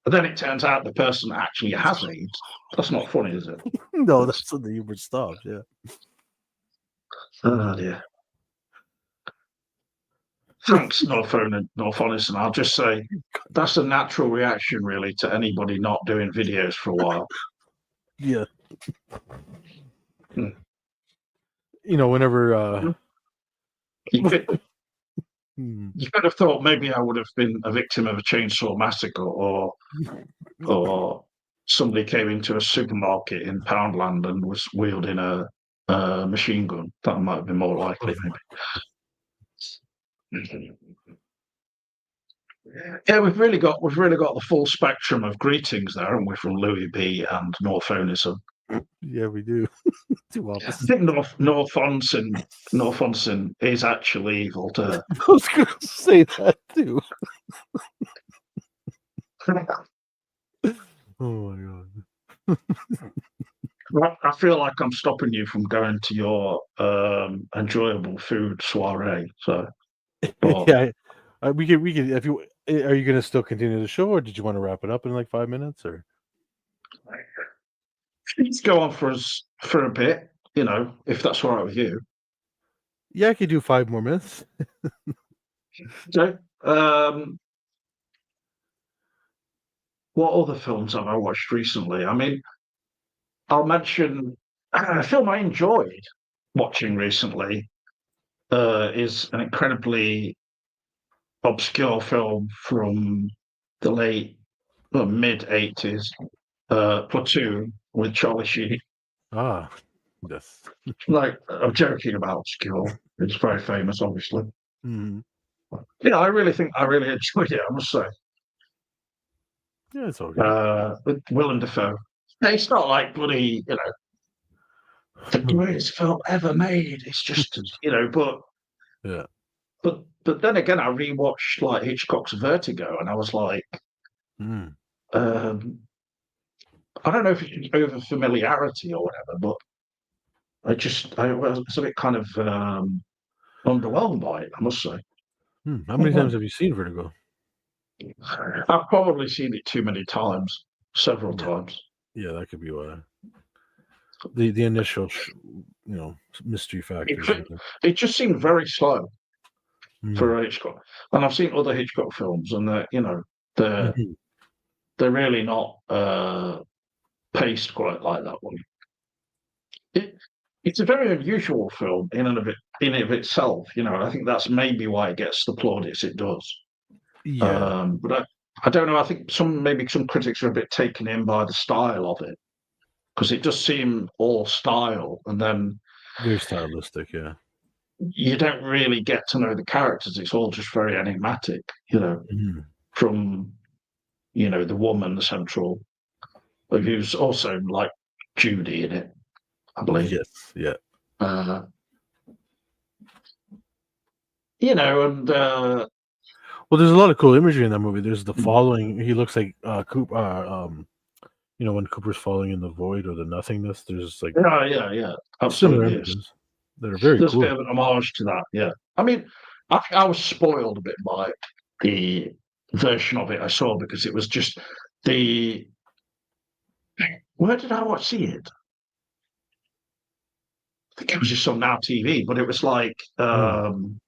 But then it turns out the person actually has AIDS. That's not funny, is it? No, that's when the humor stops. Yeah. Oh, dear. Thanks, North Honest, and I'll just say that's a natural reaction, really, to anybody not doing videos for a while. Yeah. Hmm. Whenever You could, hmm. you could have thought maybe I would have been a victim of a chainsaw massacre, or somebody came into a supermarket in Poundland and was wielding a machine gun. That might have been more likely, maybe. Yeah, we've really got the full spectrum of greetings there, haven't we, from Louis B and North Onison. Yeah, we do. Two I opposites. think North Onson is actually evil too. I was gonna say that too. Oh my god. I feel like I'm stopping you from going to your enjoyable food soiree. So, but Yeah, we could. If you are you gonna still continue the show, or did you want to wrap it up in like 5 minutes, or? let's go on for a bit. If that's all right with you. Yeah, I could do 5 more minutes. So, what other films have I watched recently? I mean, I'll mention a film I enjoyed watching recently. Is an incredibly obscure film from the mid 80s, Platoon with Charlie Sheen. Ah, yes. Like, I'm joking about obscure. It's very famous, obviously. Mhm. Yeah, I really enjoyed it, I must say. Yeah, it's okay. With Willem Dafoe. It's not like bloody, the greatest film ever made. It's just, but Yeah. but then again, I rewatched like Hitchcock's Vertigo, and I was like, Mm. um, I don't know if it's over familiarity or whatever, but I was a bit kind of underwhelmed by it, I must say. How many times have you seen Vertigo? I've probably seen it too many times, several Yeah, times. yeah, that could be why. The initial, mystery It, factors. ju- it just seemed very slow Mm. for Hitchcock. And I've seen other Hitchcock films, and they're Mhm. they're really not paced quite like that one. It, it's a very unusual film in and of itself. I think that's maybe why it gets the plaudits it does. Yeah, But I don't know. I think maybe some critics are a bit taken in by the style of it, because it does seem all style, and then very stylistic. Yeah. you don't really get to know the characters. It's all just very enigmatic, Mhm. from the woman, the central, who's also like Judy in it, I believe. Yes. Yeah. Uh, and Well, there's a lot of cool imagery in that movie. There's the Mm. following. He looks like Coop. When Cooper's falling in the void or the nothingness. There's like Yeah, yeah, yeah, similar absolutely. Yes. images that are very There's a bit cool. of an homage to that. Yeah, I mean, I think I was spoiled a bit by the version of it I saw because it was just the. Where did I watch see it? I think it was just on Now TV, but it was like Mm,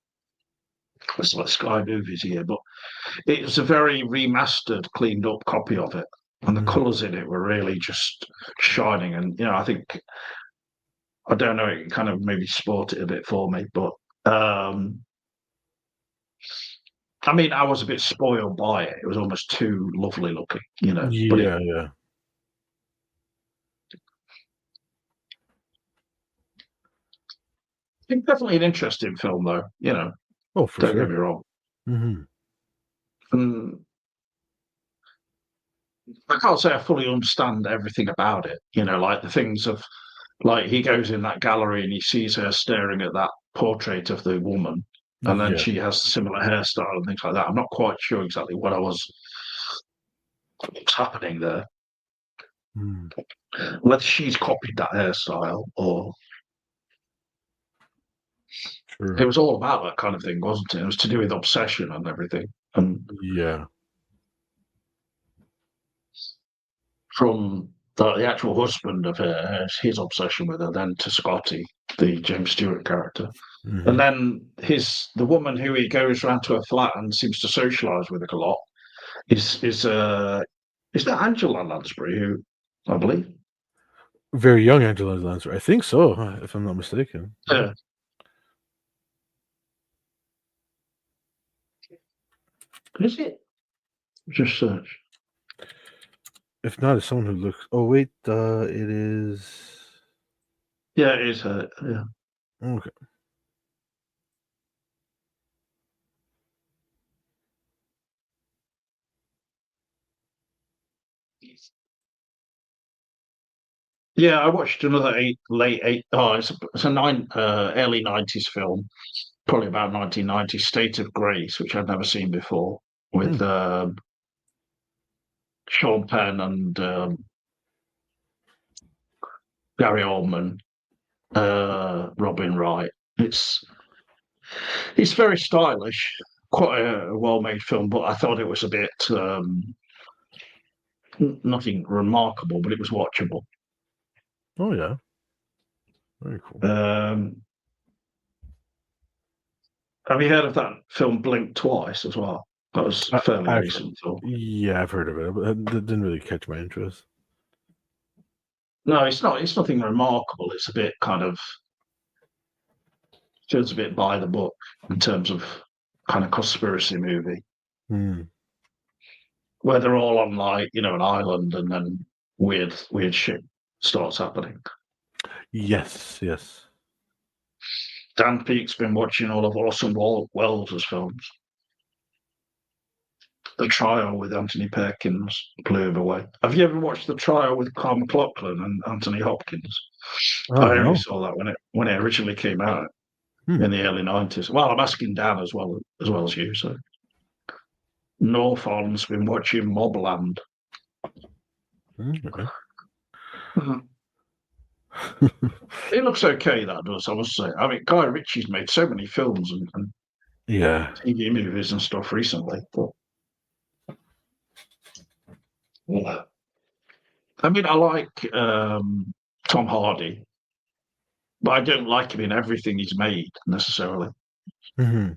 it's like Sky Movies here, but it was a very remastered, cleaned up copy of it, and the mm. colours in it were really just shining. And I think I don't know, it kind of maybe sport it a bit for me, but um, I mean, I was a bit spoiled by it. It was almost too lovely looking. But Yeah, yeah. I think definitely an interesting film, though. Oh, for Don't get sure. me wrong. Hmm. And I can't say I fully understand everything about it. Like the things of like he goes in that gallery and he sees her staring at that portrait of the woman, and then Yeah. she has a similar hairstyle and things like that. I'm not quite sure exactly what's happening there. Mm, Whether she's copied that hairstyle or it sure. was all about that kind of thing, wasn't it? It was to do with obsession and everything. And Yeah. from the actual husband of her, his obsession with her, then to Scotty, the James Stewart character. And Hmm. then the woman who he goes round to her flat and seems to socialise with a lot is that Angela Lansbury who I believe. Very young Angela Lansbury. I think so, if I'm not mistaken. Yeah. Yeah. Is it? Just search. If not, it's someone who looks. Oh wait, it is. Yeah, it is her. Yeah. Okay. Yeah, I watched another late eight. Oh, it's a early '90s film, probably about 1990, State of Grace, which I'd never seen before, Hmm. with Sean Penn and Gary Oldman, Robin Wright. It's very stylish, quite a well-made film, but I thought it was a bit nothing remarkable, but it was watchable. Oh yeah. Very cool. Um, have you heard of that film Blink Twice as well? That was a I, fairly I've recent film. Yeah, I've heard of it, but that didn't really catch my interest. No, it's not. It's nothing remarkable. It's a bit kind of feels a bit by the book in terms of kind of conspiracy movie Hmm. where they're all on like an island and then weird shit starts happening. Yes. Yes. Dan Peake's been watching all of Orson Welles' films. The Trial with Anthony Perkins blew him away. Have you ever watched The Trial with Carl McLaughlin and Anthony Hopkins? Oh I only no. saw that when it originally came out Hmm. in the early '90s. Well, I'm asking Dan as well as you. So Northon's been watching Mobland. Okay. Mhm. It looks okay, that does, I must say. I mean, Guy Ritchie's made so many films and Yeah. TV movies and stuff recently. But yeah. I mean, I like Tom Hardy, but I don't like him in everything he's made necessarily. Hmm.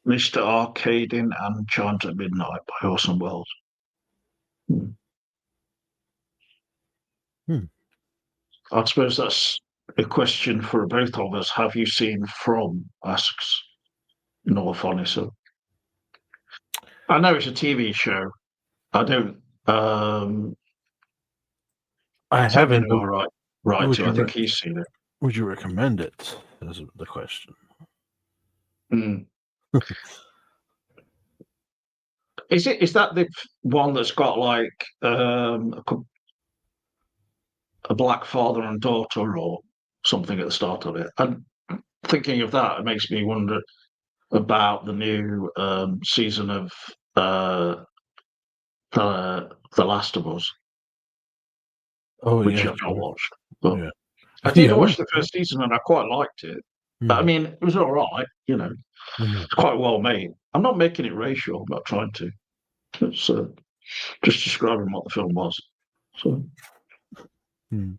Mr. Arcade and Chimes at Midnight by Orson Welles. Hmm. Hmm. I suppose that's a question for both of us. Have you seen From? Asks North Honison. I know it's a TV show. I don't. I Tony haven't, but Noah right would to. I you think he's seen it. would you recommend it? That's the question. Mm. Is that the one that's got like a black father and daughter, or something at the start of it. And thinking of that, it makes me wonder about the new season of uh, The Last of Us, Oh which yeah, I've not sure. watched. But Yeah. I You did watch haven't? the first season and I quite liked it. But I Mhm, mean, it was all right, mhm, it's quite well made. I'm not making it racial, I'm not trying to. It's just describing what the film was. So, mhm.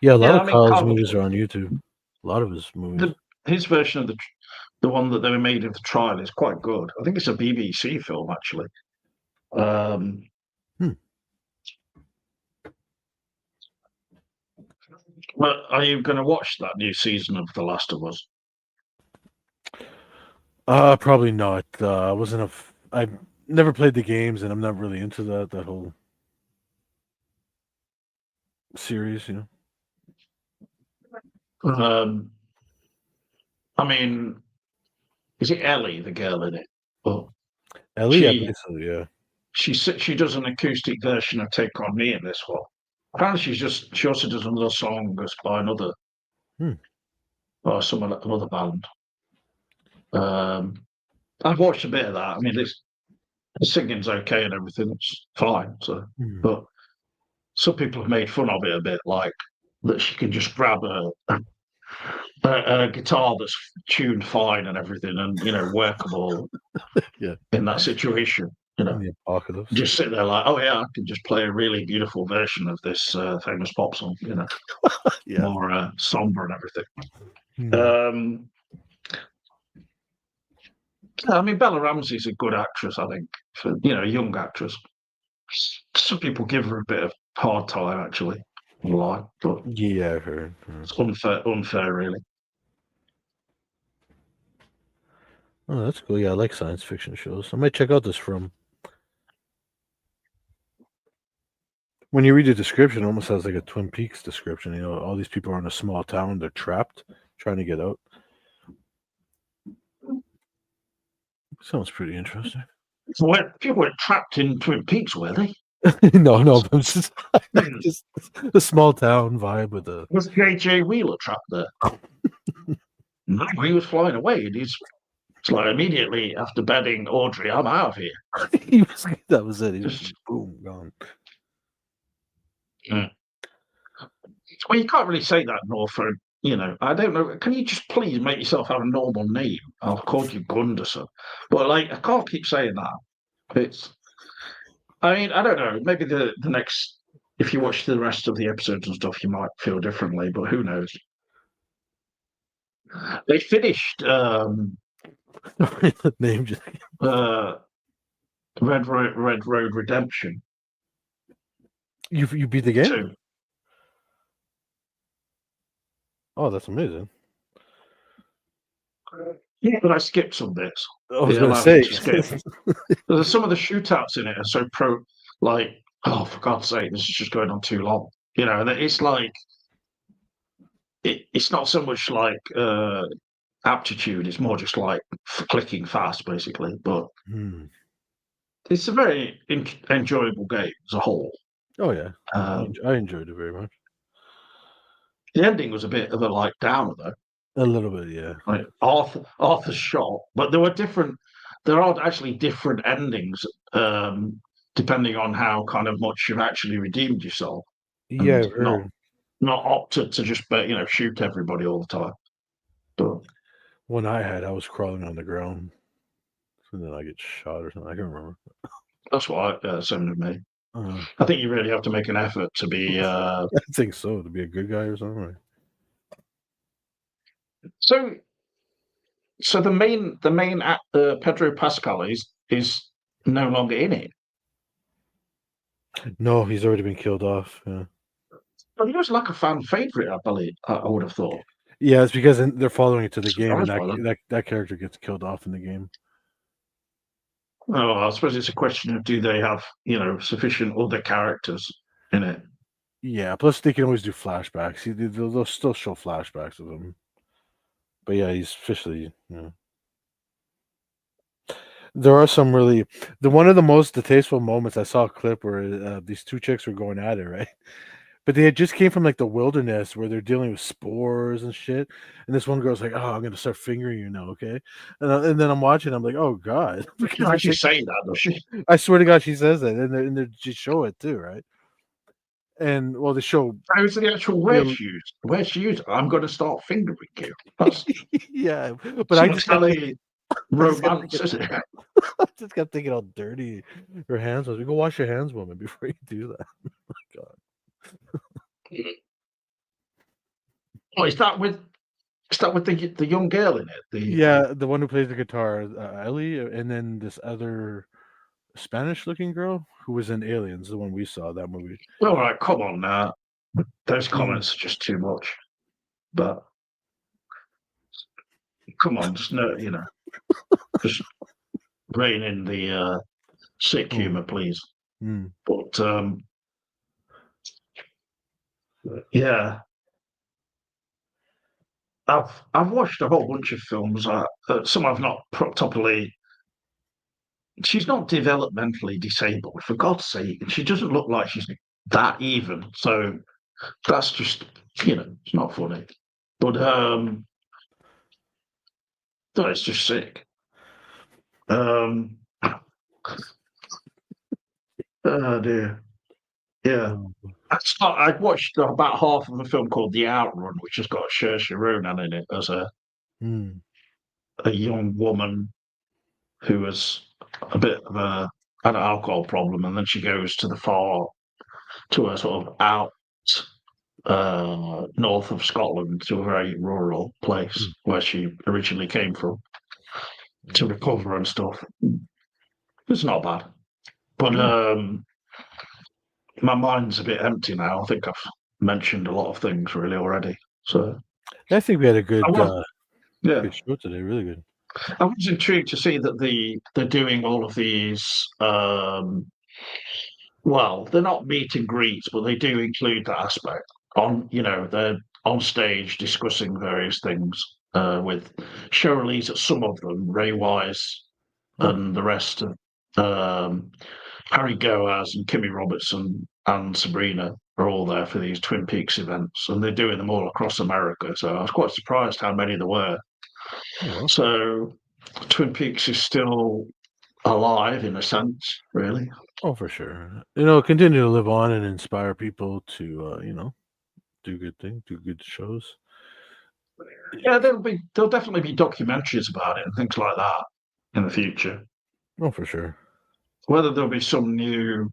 Yeah, a lot yeah, of I mean, Kyle's Carl, movies are on YouTube. A lot of his movies. his version of the one that they made of the trial is quite good. I think it's a BBC film, actually. Um, Hmm. but are you going to watch that new season of The Last of Us? Probably not. I wasn't I've never played the games, and I'm not really into that whole series. Um, I mean, is it Ellie, the girl in it? But Ellie, I believe she so. Yeah. she does an acoustic version of "Take on Me" in this one. Apparently, she also does another song that's by Hmm. another band. Um, I've watched a bit of that. I mean, the singing's okay and everything. It's fine. So, Mhm. but some people have made fun of it a bit, like that she can just grab a guitar that's tuned fine and everything, and workable Yeah. in that situation. In the apocalypse. Just sit there like, oh yeah, I can just play a really beautiful version of this famous pop song. Yeah. More somber and everything. Hmm. Um, yeah, I mean, Bella Ramsey's a good actress, I think, for a young actress. Some people give her a bit of hard time, actually, online, but Yeah, I've heard. it's unfair, really. Oh, that's cool. Yeah, I like science fiction shows. I might check out this from. When you read the description, it almost has like a Twin Peaks description. All these people are in a small town. They're trapped, trying to get out. Sounds pretty interesting. People were trapped in Twin Peaks, were they? No, no, but it's just a small town vibe with a. Was J.J. Wheeler trapped there? No, he was flying away, and it's like immediately after bedding Audrey, I'm out of here. That was it. He was Just just boom gone. mm. Well, you can't really say that, Norfolk. I don't know. Can you just please make yourself have a normal name? I'll call you Gunderson. But I can't keep saying that. It's. I mean, I don't know. Maybe the next, if you watch the rest of the episodes and stuff, you might feel differently. But who knows? They finished The name just. uh, Red Road Redemption You beat the game? 2. Oh, that's amazing. Yeah, but I skipped some bits. I was They gonna allowed me say. to skip. Some of the shootouts in it are so like, oh, for God's sake, this is just going on too long. And it's like, it's not so much like aptitude, it's more just like clicking fast, basically. But Hmm. it's a very enjoyable game as a whole. Oh yeah, Um, I enjoyed it very much. the ending was a bit of a like downer, though. A little bit, yeah. Like Arthur's shot, but there were different. There are actually different endings depending on how kind of much you've actually redeemed yourself, Yeah, and I've not heard. not opted to just shoot everybody all the time. But One I had, I was crawling on the ground, and then I get shot or something. I can't remember. that's what same with me. Uh, I think you really have to make an effort to be. I think so. To be a good guy or something. Right? So so the main Pedro Pascal is no longer in it. No, he's already been killed off. Yeah, But he was like a fan favorite, I believe. I would have thought. yeah. It's because they're following it to the game, and Surprised that by that. that that character gets killed off in the game. Oh, I suppose it's a question of do they have sufficient other characters in it? Yeah. Plus, they can always do flashbacks. They'll still show flashbacks of him. But yeah, he's officially. There are some one of the most distasteful moments. I saw a clip where these two chicks were going at it, right? but they had just came from like the wilderness where they're dealing with spores and shit. And this one girl's like, "Oh, I'm gonna start fingering you now, okay?" And then I'm watching. I'm like, "Oh God," You because know, they're actually taking. say that, does she? I swear to God, she says that, and they just show it too, right? And well, they show How's the actual word real, she used? The word she used, I'm going to start fingering you. That's yeah. But it's I not just kept telly thinking, I just kept romance, thinking, is it? I just kept thinking how dirty her hands was. We go wash your hands, woman, before you do that. God. Oh, is that with the young girl in it? The Yeah, the one who plays the guitar, Ellie, and then this other Spanish-looking girl who was in Aliens, the one we saw that movie. all right, come on now. Those Mhm. comments are just too much. But come on, just no, just rein in the sick Oh, humour, please. mm, But yeah, I've watched a whole bunch of films. Some I've not properly. She's not developmentally disabled, for God's sake, and she doesn't look like she's that even. So that's just it's not funny. But no, it's just sick. Um, oh dear, yeah. oh, I'd watched about half of a film called The Outrun, which has got Saoirse Ronan in it as mm, a young woman who has a bit of an alcohol problem, and then she goes to a sort of out north of Scotland to a very rural place mm, where she originally came from to recover and stuff. It's not bad, but mm. my mind's a bit empty now. I think I've mentioned a lot of things really already. So I think we had a I was, yeah, good show today. Really good. I was intrigued to see that they're doing all of these. Well, they're not meet and greets, but they do include that aspect. They're on stage discussing various things with show release at some of them, Ray Wise Oh, and the rest of um, Harry Goaz and Kimmy Robertson and Sabrina are all there for these Twin Peaks events, and they're doing them all across America. So I was quite surprised how many there were. oh well. So Twin Peaks is still alive in a sense, really. Oh, for sure. Continue to live on and inspire people to, do good things, do good shows. Yeah, there'll definitely be documentaries about it and things like that in the future. Oh, for sure. Whether there'll be some new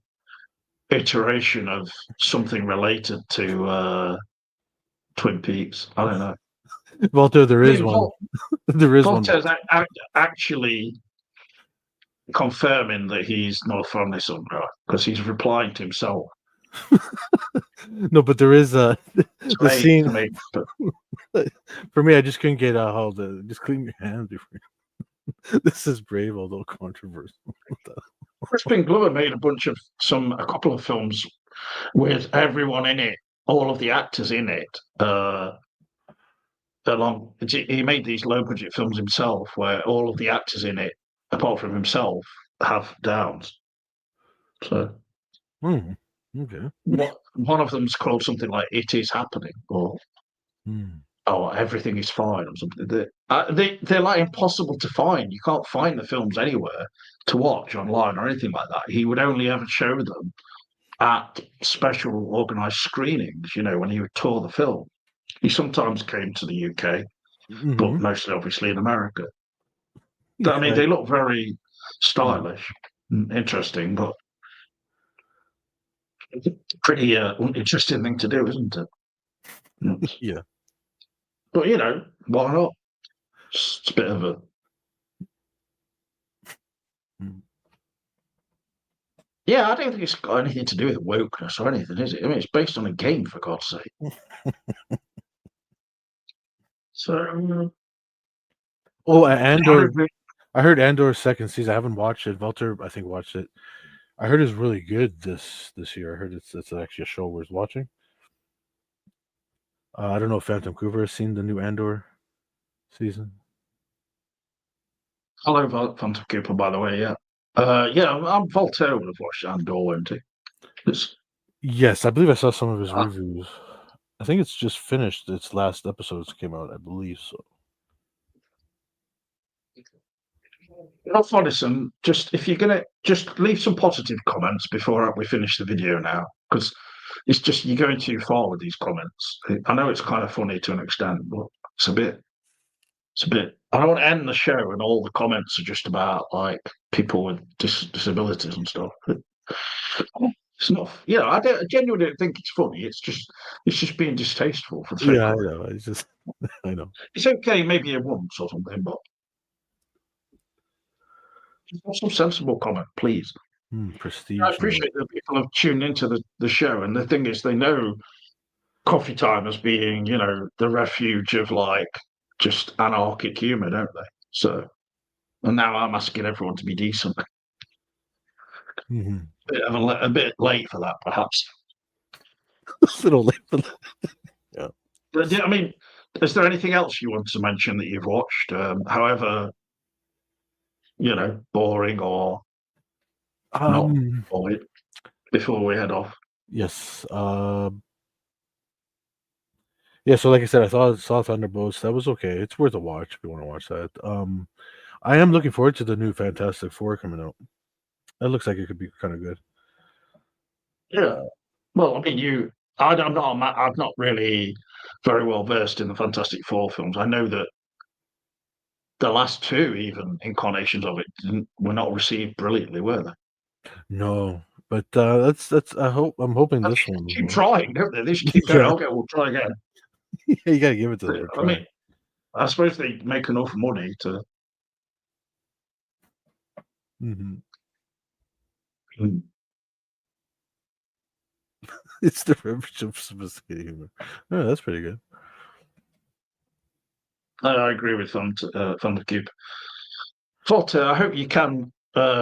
iteration of something related to Twin Peaks, I don't know. Walter, there I is mean, one. There is one. Voltaire's actually confirming that he's not a family son, right? Because he's replying to himself. No, but there is It's the vague to scene. me, but For me, I just couldn't get how to just clean your hands before. This is brave, although controversial. Crispin Glover made a couple of films with everyone in it, all of the actors in it. He made these low budget films himself, where all of the actors in it, apart from himself, have Downs. So Hmm. Okay. one of them's called something like "It Is Happening" or Hmm. "Oh, Everything Is Fine" or something. They're like impossible to find. You can't find the films anywhere to watch online or anything like that. He would only ever show them at special organised screenings. When he would tour the film. He sometimes came to the UK, but Hmm. mostly obviously in America. Yeah. I mean, they look very Mm. stylish and interesting, but pretty uninteresting thing to do, isn't it? Yes. Yeah. But why not? It's a bit of a Mm. yeah. I don't think it's got anything to do with wokeness or anything, is it? I mean, it's based on a game, for God's sake. So Oh, I Andor. don't think I heard Andor's second season. I haven't watched it. Walter, I think, watched it. I heard it's really good this year. I heard it's actually a show worth watching. I don't know if Phantom Cooper has seen the new Andor season. hello, Phantom Cooper, by the way. Yeah, yeah. I'm Voltaire would have watched Andor, won't he? It's Yes, I believe I saw some of his Uh, reviews. I think it's just finished. Its last episodes came out, I believe so. Not Fodison, just if you're gonna just leave some positive comments before we finish the video now, because it's just you're going too far with these comments. I know it's kind of funny to an extent, but it's a bit, it's a bit. I don't want to end the show and all the comments are just about like people with disabilities and stuff. It's not, I genuinely don't think it's funny. It's just being distasteful for the sake Yeah, I of it. know. It's just, I know. It's okay, maybe a once or something, but have some sensible comment, please. I Prestige note. appreciate that people have tuned into the show, and the thing is, they know coffee time as being, the refuge of like just anarchic humour, don't they? So, and now I'm asking everyone to be decent. Mhm. A bit late for that, perhaps. It's a little late for that. Yeah. But, yeah, I mean, is there anything else you want to mention that you've watched? However, boring or not Um. boring before we head off. Yes. Yeah. So, like I said, I saw Thunderbolts. That was okay. It's worth a watch if you want to watch that. I am looking forward to the new Fantastic Four coming out. That looks like it could be kind of good. Yeah. Well, I mean, I'm not really very well versed in the Fantastic Four films. I know that the last two, even incarnations of it, were not received brilliantly, were they? No, but that's. I'm hoping They this one keep will. trying, don't they? They just keep going. Yeah. Okay, we'll try again. Yeah, you gotta give it to them for I trying. mean, I suppose they make enough money to. Hmm. Mm, It's the privilege of sophisticated humor. Oh, that's pretty good. I agree with Thundercube. But I hope you can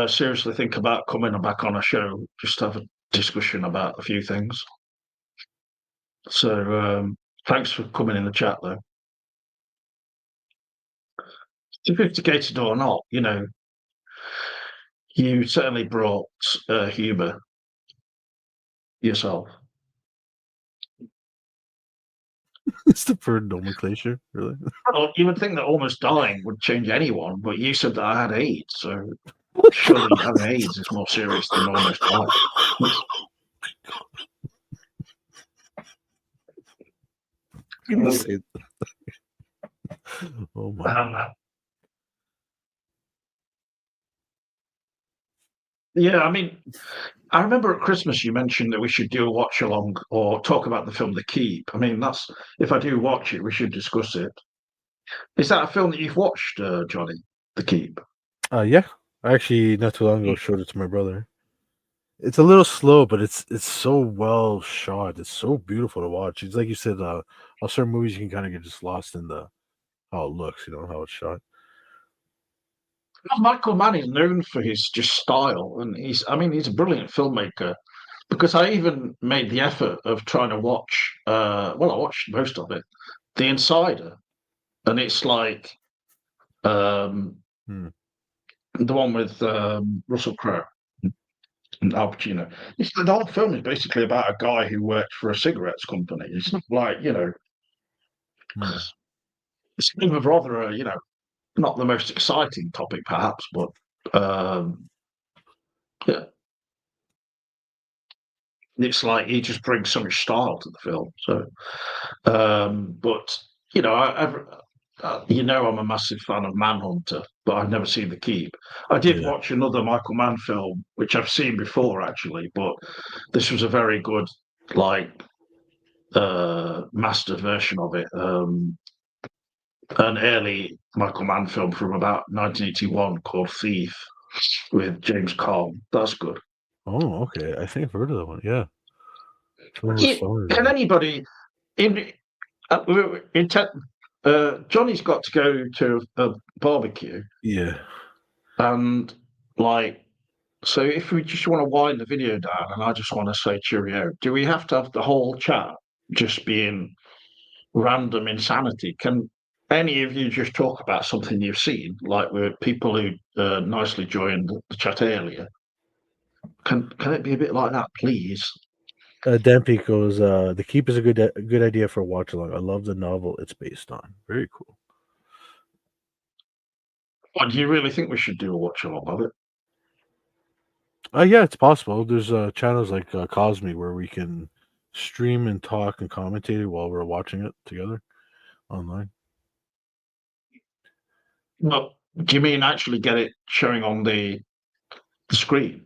seriously think about coming back on a show, just to have a discussion about a few things. So thanks for coming in the chat, though. Sophisticated or not, you certainly brought humour yourself. It's the bird nomenclature, really. Well, you would think that almost dying would change anyone, but you said that I had AIDS, so surely having AIDS is more serious than almost dying. Can you say? Oh my! Um, yeah, I mean, I remember at Christmas you mentioned that we should do a watch along or talk about the film The Keep. I mean, that's if I do watch it, we should discuss it. Is that a film that you've watched, Johnny? The Keep. Yeah, I actually not too long ago showed it to my brother. It's a little slow, but it's so well shot. It's so beautiful to watch. It's like you said, on certain movies you can kind of get just lost in the how it looks, how it's shot. Michael Mann is known for his just style, and he's a brilliant filmmaker. Because I even made the effort of trying to watch. Well, I watched most of it, The Insider, and it's like um, Hmm. the one with Russell Crowe and Al Pacino. The whole film is basically about a guy who worked for a cigarettes company. It's not like Hmm. it's kind of rather not the most exciting topic perhaps, but yeah, it's like he just brings so much style to the film. So, but I'm a massive fan of Manhunter, but I've never seen The Keep. I did Yeah. watch another Michael Mann film, which I've seen before actually, but this was a very good, like, mastered version of it. An early Michael Mann film from about 1981 called Thief with James Caan. That's good. Oh, okay. I think I've heard of that one. Yeah, it's one of those stories. Can anybody in in te- Johnny's got to go to a barbecue, Yeah. and like, so if we just want to wind the video down, and I just want to say cheerio, do we have to have the whole chat just being random insanity? Can any of you just talk about something you've seen, like with people who nicely joined the chat earlier? Can it be a bit like that, please? Dan Peek goes, "The Keep is a good idea for a watch along. I love the novel it's based on. Very cool." What do you really think we should do a watch along of it? Yeah, it's possible. There's channels like Cosme where we can stream and talk and commentate it while we're watching it together online. Well, do you mean actually get it showing on the screen?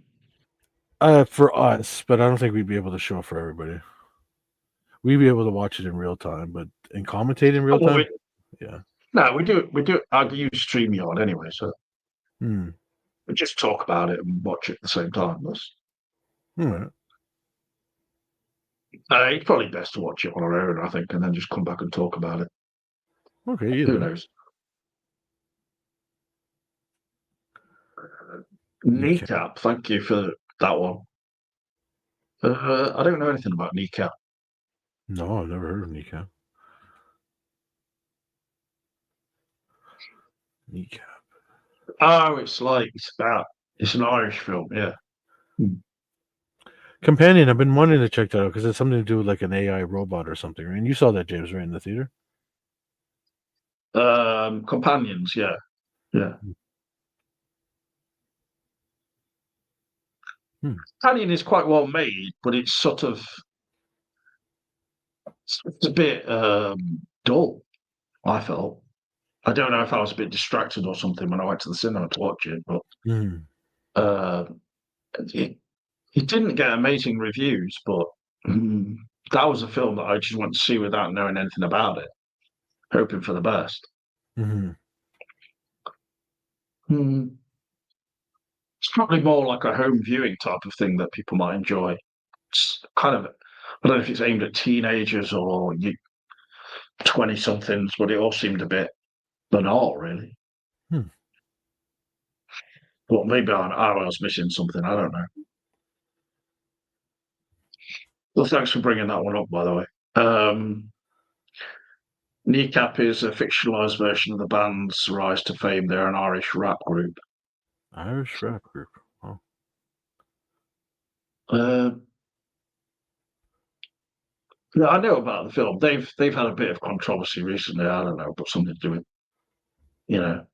For us, but I don't think we'd be able to show it for everybody. We'd be able to watch it in real time, but and commentate in real Oh, well, time, yeah. no, we do it. We do it. I use StreamYard anyway, so Hmm. we just talk about it and watch it at the same time. All right. It's probably best to watch it on our own, I think, and then just come back and talk about it. Okay. Who Either way. knows? Kneecap. Kneecap. Thank you for that one. I don't know anything about Kneecap. No, I've never heard of Kneecap. Kneecap. Oh, it's an Irish film. Yeah. Companion. I've been wanting to check that out because it's something to do with like an AI robot or something. Right? And you saw that, James, right in the theater. Companions. Yeah. Yeah. Hmm. Companion is quite well made, but it's sort of it's a bit dull. I felt. I don't know if I was a bit distracted or something when I went to the cinema to watch it, but Hmm. uh, it, it didn't get amazing reviews. But mm, that was a film that I just went to see without knowing anything about it, hoping for the best. Hmm. Mm, it's probably more like a home viewing type of thing that people might enjoy. It's kind of, I don't know if it's aimed at teenagers or 20 somethings, but it all seemed a bit banal, really. Hmm. Well, maybe I was missing something. I don't know. Well, thanks for bringing that one up, by the way. Kneecap is a fictionalized version of the band's rise to fame. They're an Irish rap group. Irish rap group. Oh. Uh, yeah, I know about the film. They've had a bit of controversy recently. I don't know, but something to do with you know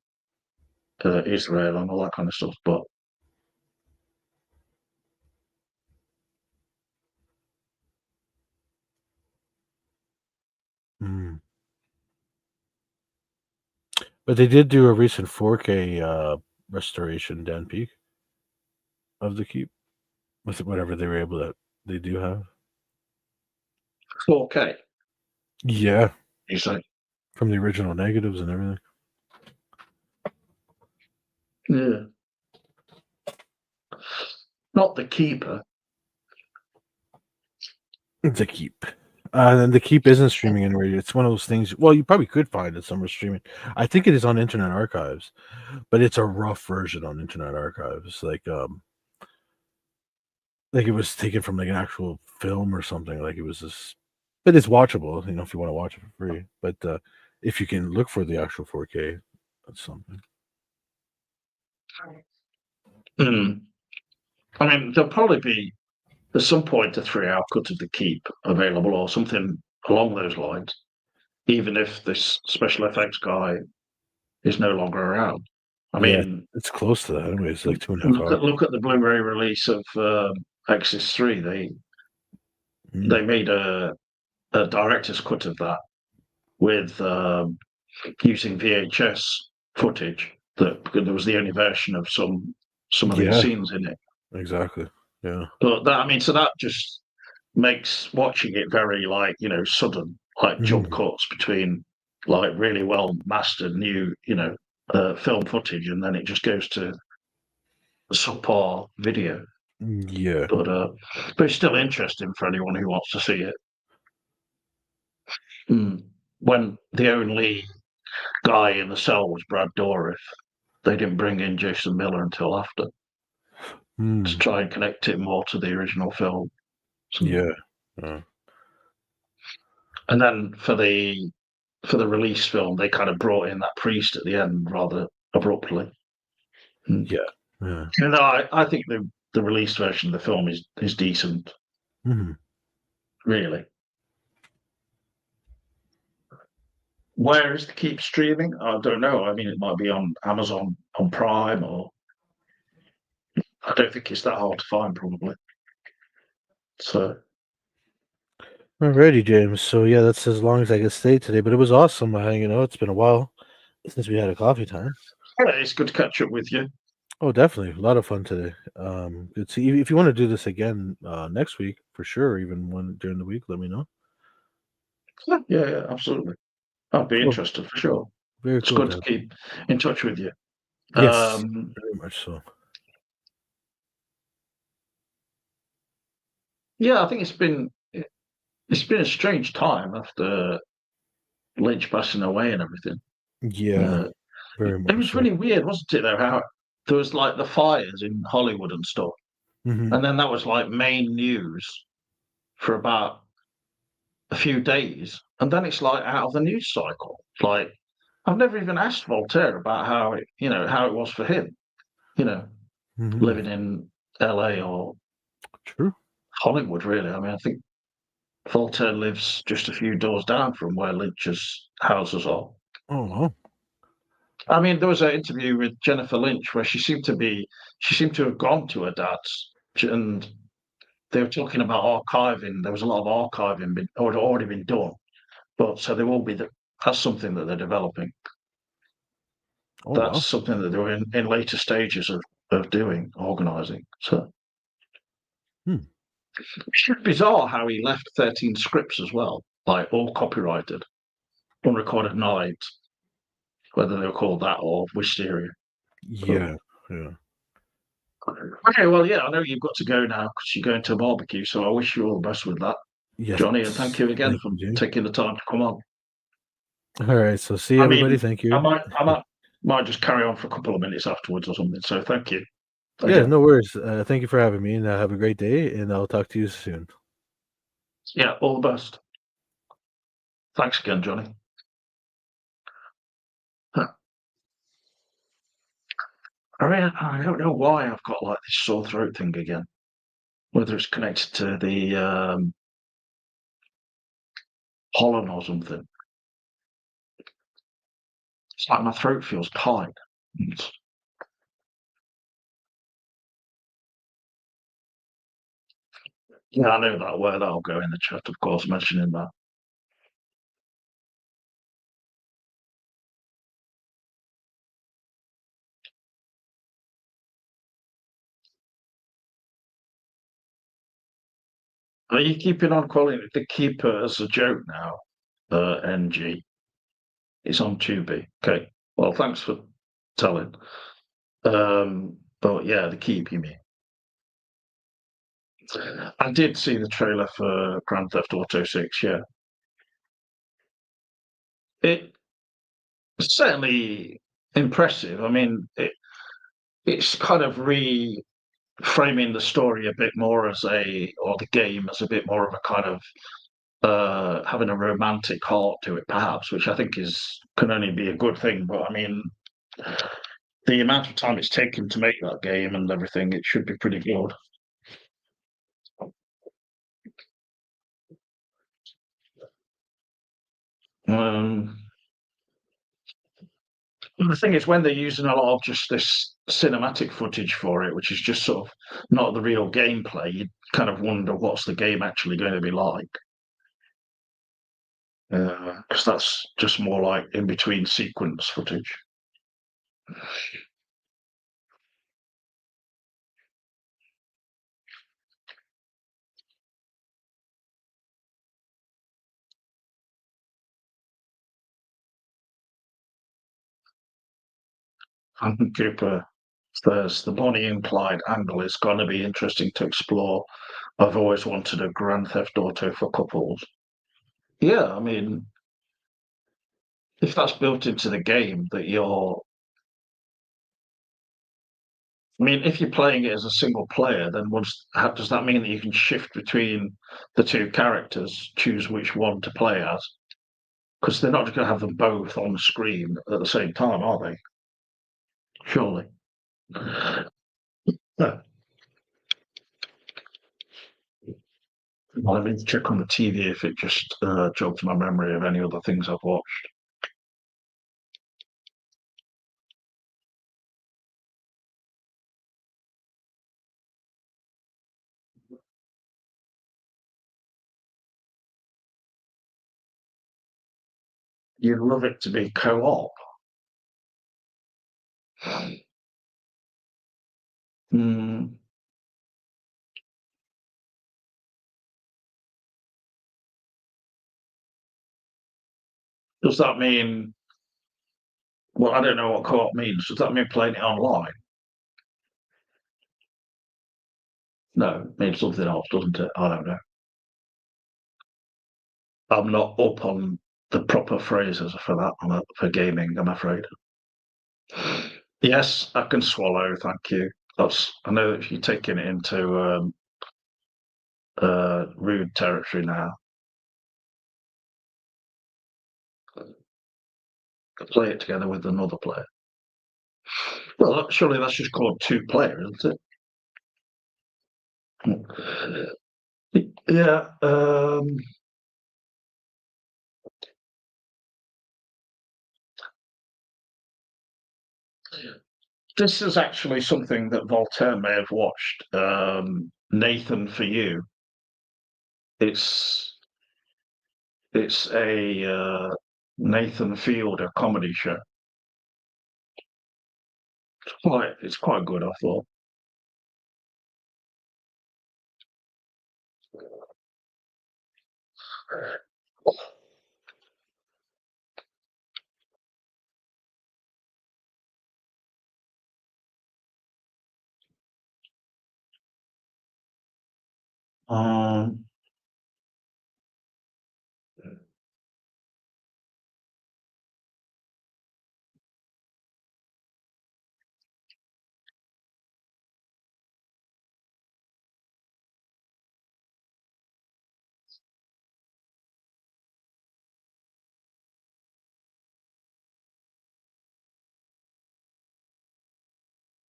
Israel and all that kind of stuff. But Hmm. But they did do a recent 4K restoration, Dan Peak, of the keep with whatever they were able to. They do have. 4K, Yeah, you say? from the original negatives and everything. Yeah, not the keeper. The keep. And the keep isn't streaming anywhere. It's one of those things. Well, you probably could find it somewhere streaming. I think it is on Internet Archives, but it's a rough version on Internet Archives. Like it was taken from like an actual film or something. Like it was this, but it's watchable. You know, if you want to watch it for free. But if you can look for the actual 4K, that's something. Mm. I mean, there'll probably be at some point a 3 hour cut of the keep available or something along those lines, even if this special effects guy is no longer around. I Yeah, mean, it's close to that. Anyway, it's like 2.5 hours. look at the Blu-ray release of Exis 3. They Mm. made a director's cut of that with using VHS footage. That because there was the only version of some of these Yeah, scenes in it. exactly. Yeah. But that I mean, so that just makes watching it very like sudden, like jump Mhm. cuts between like really well mastered new film footage, and then it just goes to subpar video. Yeah. But but it's still interesting for anyone who wants to see it. Mm. When the only guy in the cell was Brad Dourif, they didn't bring in Jason Miller until after to Mm. try and connect it more to the original film. So, Yeah. Uh, and then for the release film, they kind of brought in that priest at the end rather abruptly. Mm. yeah. Yeah. And I think the release version of the film is decent. Mhm. really. Where is the Keep streaming? I don't know. I mean, it might be on Amazon, on Prime, or I don't think it's that hard to find, probably. So, Alrighty, James. So yeah, that's as long as I can stay today. But it was awesome hanging out. It's been a while since we had a coffee time. yeah, it's good to catch up with you. Oh, definitely. A lot of fun today. Good to if you want to do this again next week for sure, even one during the week, let me know. Yeah, yeah, yeah, absolutely. I'd be Cool. interested for sure. Very It's cool, good to Dan. keep in touch with you. Yes, Um, very much so. yeah, I think it's been a strange time after Lynch passing away and everything. Yeah, Uh, very it much was so. really weird, wasn't it? Though how there was like the fires in Hollywood and stuff, Hmm. and then that was like main news for about a few days, and then it's like out of the news cycle. Like I've never even asked Voltaire about how how it was for him, you know, Hmm. living in LA or True. Hollywood. Really, I mean, I think Voltaire lives just a few doors down from where Lynch's houses are. Oh, wow. I mean, there was an interview with Jennifer Lynch where she seemed to have gone to her dad's, and they were talking about archiving. There was a lot of archiving had already been done, but so there will be that's something that they're developing. Oh, That's wow. something that they're in later stages of doing, organising. So Hmm. it's just bizarre how he left 13 scripts as well, like all copyrighted, unrecorded nights, whether they were called that or Wisteria. But, Yeah. Yeah. okay, well, yeah, I know you've got to go now because you're going to a barbecue, so I wish you all the best with that, Yes. Johnny, and thank you again Thank for you, James. taking the time to come on. All right. So see you, I everybody. mean, Thank I you. might, I might, might just carry on for a couple of minutes afterwards or something. So thank you Yeah, again. no worries. Thank you for having me, and have a great day. And I'll talk to you soon. Yeah, all the best. Thanks again, Johnny. I don't know why I've got like this sore throat thing again. Whether it's connected to the pollen or something. It's like my throat feels tight. Yeah, I know that word. I'll go in the chat, of course, mentioning that. Are you keeping on calling it the keeper as a joke now? NG. It's on Tubi. Okay. Well, thanks for telling. But yeah, the keep you mean. I did see the trailer for Grand Theft Auto 6, yeah. It's certainly impressive. I mean, it's kind of reframing the story a bit more or the game as a bit more of a kind of having a romantic heart to it, perhaps, which I think can only be a good thing. But I mean, the amount of time it's taken to make that game and everything, it should be pretty good. Um, the thing is, when they're using a lot of just this cinematic footage for it, which is just sort of not the real gameplay, you kind of wonder what's the game actually going to be like. Because that's just more like in between sequence footage. And Cooper says the Bonnie and Clyde angle is going to be interesting to explore. I've always wanted a Grand Theft Auto for couples. Yeah, I mean, if that's built into the game, I mean, if you're playing it as a single player, then does that mean that you can shift between the two characters, choose which one to play as? Because they're not going to have them both on the screen at the same time, are they? Surely. No. Let me check on the TV if it just jogs my memory of any other things I've watched. You'd love it to be co-op. Hmm. Does that mean? Well, I don't know what co-op means. Does that mean playing it online? No, it means something else, doesn't it? I don't know. I'm not up on the proper phrases for that for gaming, I'm afraid. Yes, I can swallow, thank you. That's I know that you're taking it into rude territory now. Play it together with another player. Well, surely that's just called two player, isn't it? Yeah. This is actually something that Voltaire may have watched. Nathan for You. It's it's a Nathan Fielder comedy show. It's quite good, I thought. Um,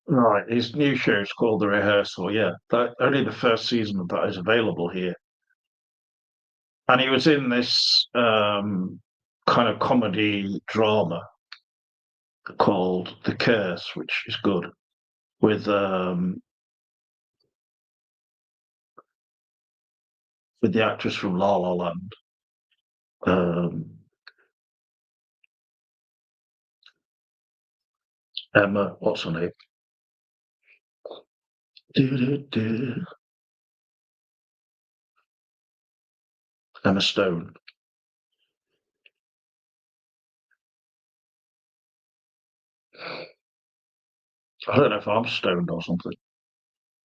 right, his new show is called The Rehearsal. Yeah, only the first season of that is available here, and he was in this kind of comedy drama called The Curse, which is good with the actress from La La Land. Um, Emma, what's her name? Do. Emma Stone. I don't know if I'm stoned or something.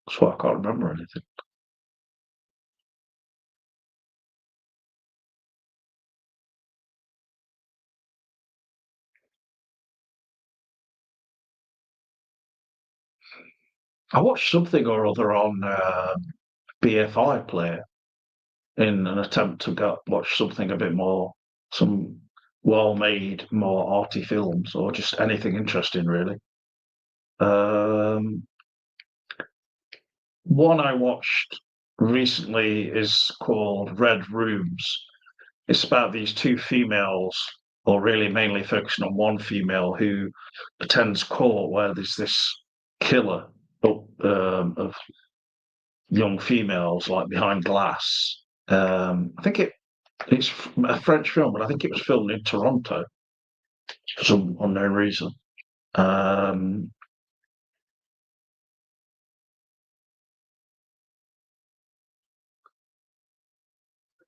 That's why I can't remember anything. I watched something or other on BFI Player in an attempt to watch something a bit more, some well-made, more arty films, or just anything interesting, really. Um, One I watched recently is called Red Rooms. It's about these two females, or really mainly focusing on one female who attends court where there's this killer of young females, like behind glass. I think it's a French film, but I think it was filmed in Toronto for some unknown reason. Um,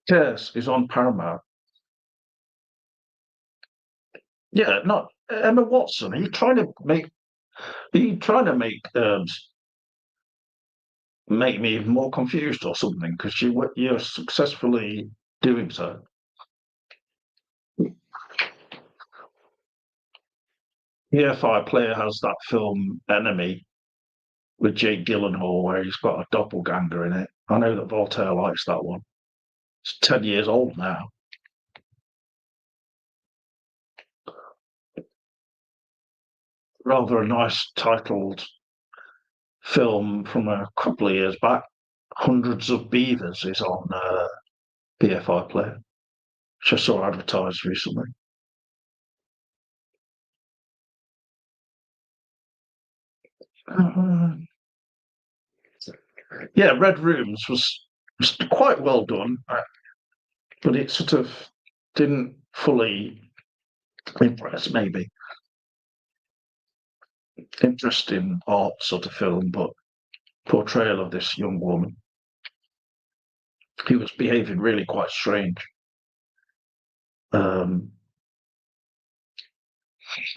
yes, is on Paramount. Yeah, not Emma Watson. Are you trying to make? Are you trying to make me even more confused or something? Because you're successfully doing so. EFI Player has that film Enemy with Jake Gyllenhaal where he's got a doppelganger in it. I know that Voltaire likes that one. It's 10 years old now. Rather a nice titled film from a couple of years back. Hundreds of Beavers is on BFI Player, which I saw advertised recently. Uh, yeah, Red Rooms was quite well done, but it sort of didn't fully impress. Maybe interesting art sort of film, but portrayal of this young woman who was behaving really quite strange. Um,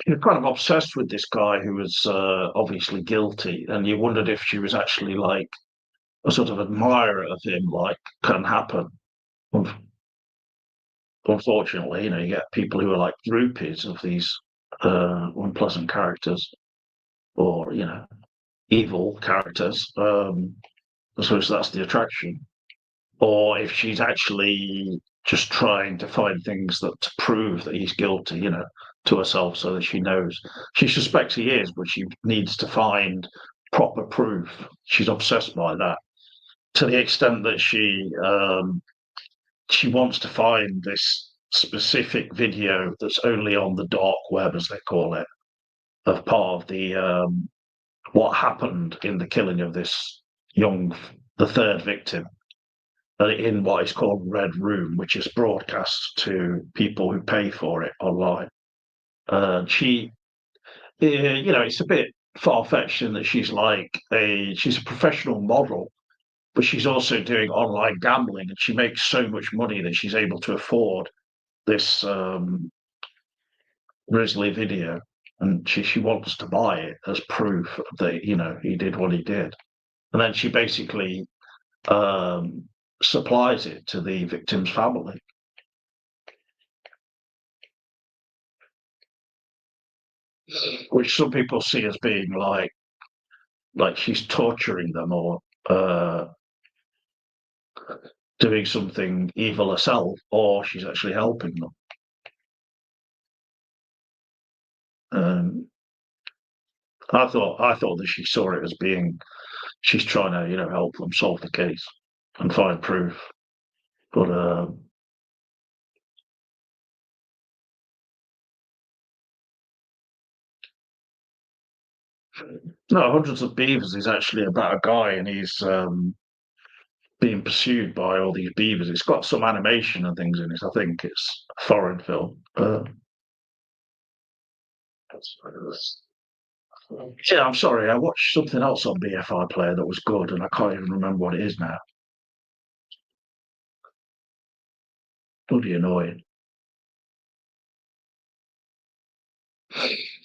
You're kind of obsessed with this guy who was obviously guilty, and you wondered if she was actually like a sort of admirer of him, like can happen. Unfortunately, you get people who are like groupies of these unpleasant characters or evil characters. I suppose that's the attraction. Or if she's actually just trying to find things that to prove that he's guilty, to herself so that she knows. She suspects he is, but she needs to find proper proof. She's obsessed by that to the extent that she wants to find this specific video that's only on the dark web, as they call it, of part of the what happened in the killing of this the third victim, in what is called Red Room, which is broadcast to people who pay for it online. It's a bit far fetched in that she's a professional model, but she's also doing online gambling, and she makes so much money that she's able to afford this grisly video, and she wants to buy it as proof that he did what he did, and then she basically um, supplies it to the victim's family. Which some people see as being like she's torturing them or uh, doing something evil herself, or she's actually helping them. Um, I thought that she saw it as being she's trying to help them solve the case and find proof, but no, Hundreds of Beavers is actually about a guy and he's being pursued by all these beavers. It's got some animation and things in it. I think it's a foreign film. Yeah, I'm sorry. I watched something else on BFI Player that was good, and I can't even remember what it is now. Bloody annoying.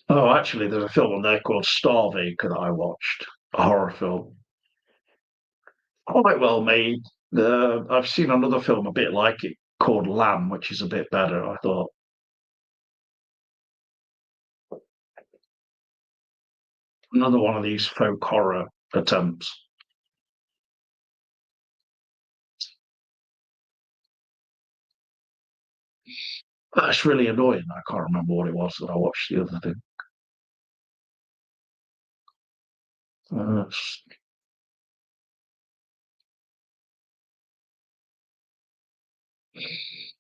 Oh, actually, there's a film on there called Starvacre that I watched, a horror film. Quite well made. I've seen another film a bit like it called Lamb, which is a bit better, I thought. Another one of these folk horror attempts. That's really annoying. I can't remember what it was that I watched the other thing. Uh,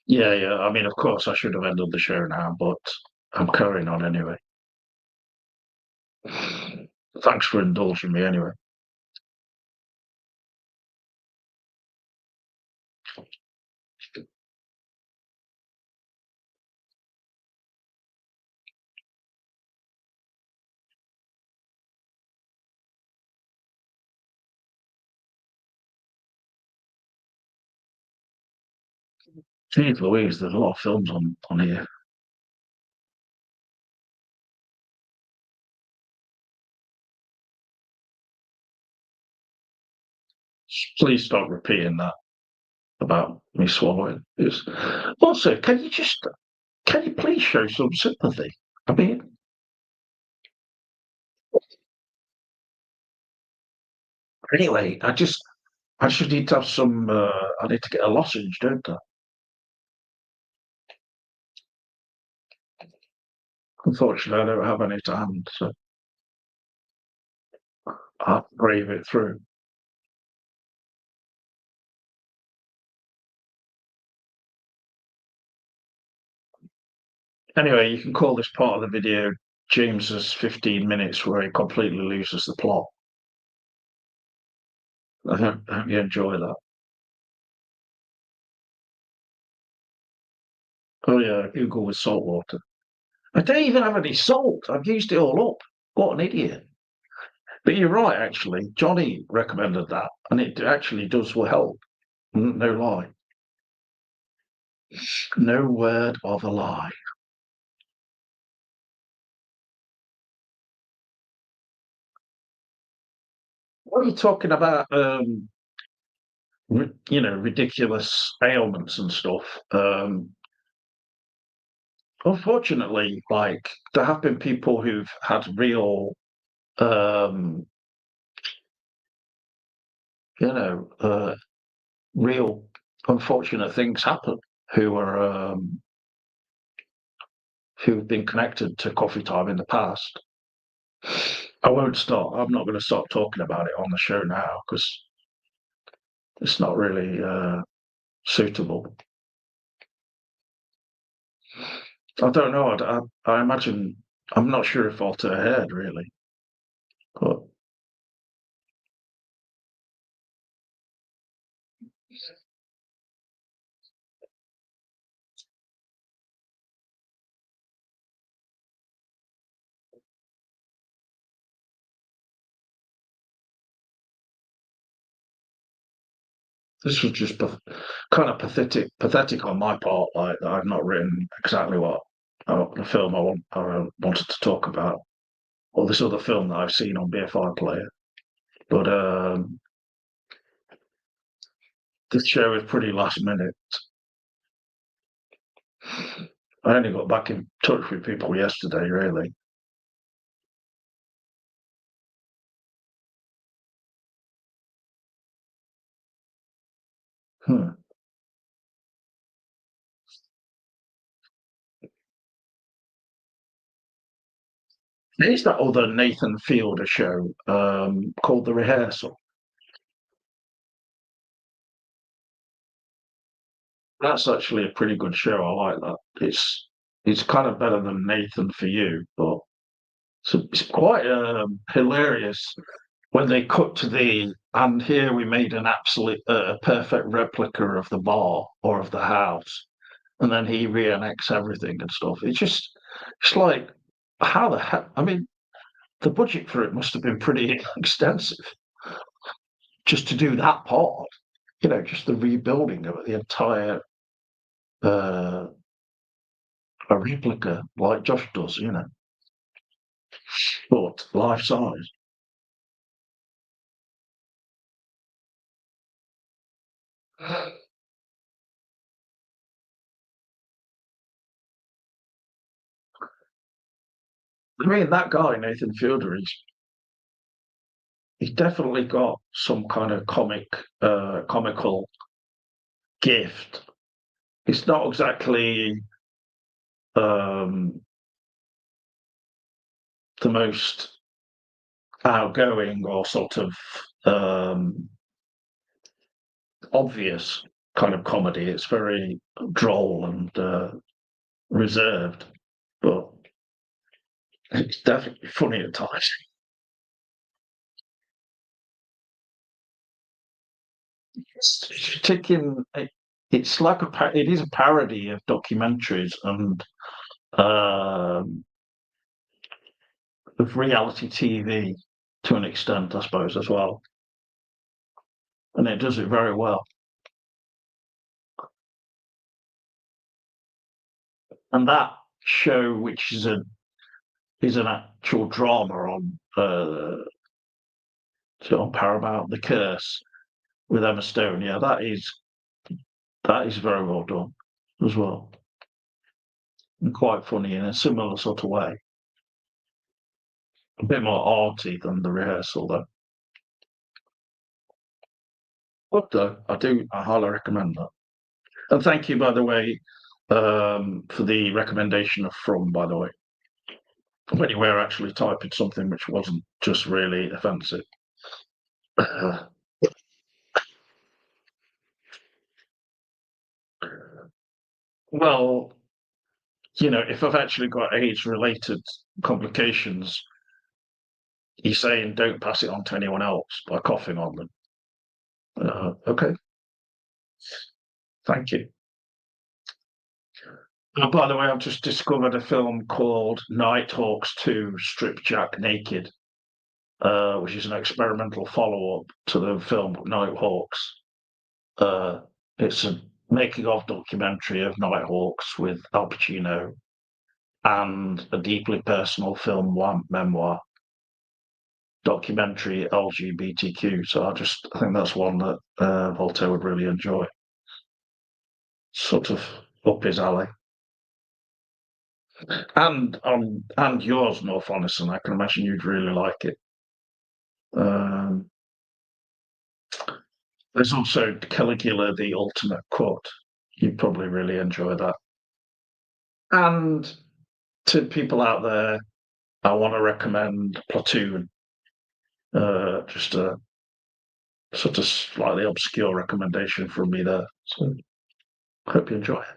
yeah, yeah. I mean, of course, I should have ended the show now, but I'm carrying on anyway. Thanks for indulging me anyway. Jeez Louise, there's a lot of films on here. Please stop repeating that about me swallowing. Also, can you please show some sympathy? I mean, anyway, I just need to have some. I need to get a lozenge, don't I? Unfortunately, I don't have any to hand, so I'll brave it through. Anyway, you can call this part of the video James's 15 minutes where he completely loses the plot. I hope you enjoy that. Oh yeah, Google with salt water. I don't even have any salt. I've used it all up. What an idiot. But you're right, actually. Johnny recommended that, and it actually does help. No lie. No word of a lie. What are you talking about? Ridiculous ailments and stuff. Unfortunately, like there have been people who've had um, you know, uh, real unfortunate things happen who are who've been connected to coffee time in the past. I won't stop. I'm not going to stop talking about it on the show now because it's not really suitable. I don't know. I imagine I'm not sure if I'll turn ahead really, but this was just kind of pathetic on my part. Like that I've not written exactly what the film I wanted to talk about, or this other film that I've seen on BFI Player. But this show is pretty last minute. I only got back in touch with people yesterday, really. Hmm. There's that other Nathan Fielder show called The Rehearsal. That's actually a pretty good show. I like that. It's kind of better than Nathan for You, but it's quite hilarious when they cut to the and here we made an absolute perfect replica of the bar or of the house, and then he reenacts everything and stuff. It's like how the heck? I mean, the budget for it must have been pretty extensive just to do that part. Just the rebuilding of the entire uh, a replica like Josh does. But life size. I mean, that guy Nathan Fielder, he's definitely got some kind of comical gift. It's not exactly um, the most outgoing or sort of um, obvious kind of comedy. It's very droll and reserved, but it's definitely funny at times. It's taking it's like it is a parody of documentaries and um, of reality TV to an extent, I suppose, as well, and it does it very well. And that show, which is an actual drama on Paramount, The Curse with Emma Stone. Yeah, that is very well done as well, and quite funny in a similar sort of way. A bit more arty than The Rehearsal, though. But I highly recommend that. And thank you, by the way, for the recommendation of From. By the way, when you were actually typing something which wasn't just really offensive. Well, if I've actually got age-related complications, he's saying don't pass it on to anyone else by coughing on them. Okay, thank you. By the way, I've just discovered a film called Nighthawks 2 Strip Jack Naked, which is an experimental follow-up to the film Nighthawks. Uh, it's a making-of documentary of Nighthawks with Al Pacino and a deeply personal film memoir documentary LGBTQ. So I think that's one that Voltaire would really enjoy. Sort of up his alley. And yours, North Honison. I can imagine you'd really like it. Um, there's also Caligula, the Ultimate Cut. You'd probably really enjoy that. And to people out there, I want to recommend Platoon. Just a sort of slightly obscure recommendation from me there. So hope you enjoy it.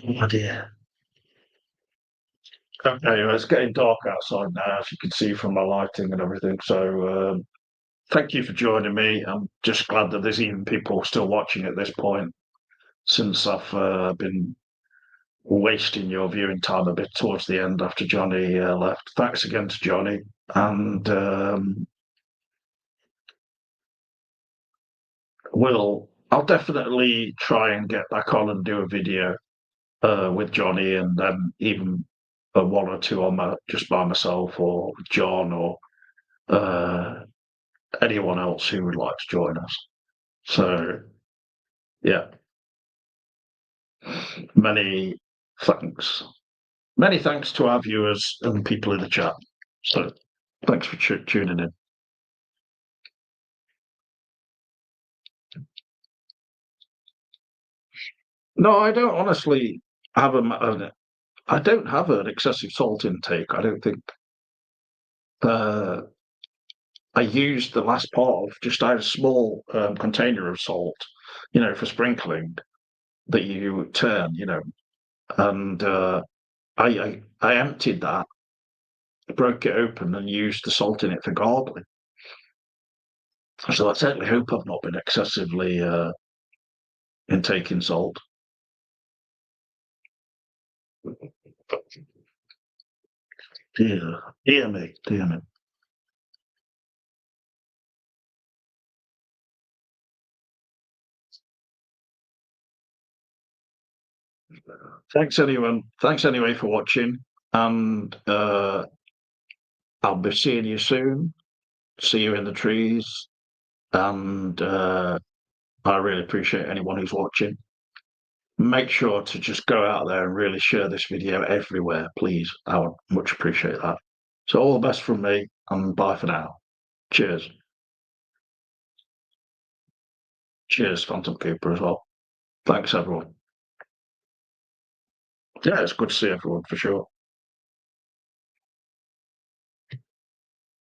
Oh dear. Okay, well, it's getting dark outside now, as you can see from my lighting and everything. So thank you for joining me. I'm just glad that there's even people still watching at this point, since I've been wasting your viewing time a bit towards the end after Johnny left. Thanks again to Johnny, and I'll definitely try and get back on and do a video with Johnny, and then even one or two on just by myself or John or uh, anyone else who would like to join us. So yeah, many thanks. Many thanks to our viewers and people in the chat. So thanks for tuning in. No, I don't honestly have I don't have an excessive salt intake. I don't think. Uh, I used the last part of just a small container of salt, for sprinkling that you turn, and I emptied that, broke it open, and used the salt in it for gargling. So I certainly hope I've not been excessively intaking salt. Dear me, dear me. Thanks anyone. Thanks anyway for watching, and I'll be seeing you soon. See you in the trees, and I really appreciate anyone who's watching. Make sure to just go out there and really share this video everywhere, please. I would much appreciate that. So all the best from me, and bye for now. Cheers. Cheers, Phantom Cooper as well. Thanks, everyone. Yeah, it's good to see everyone for sure.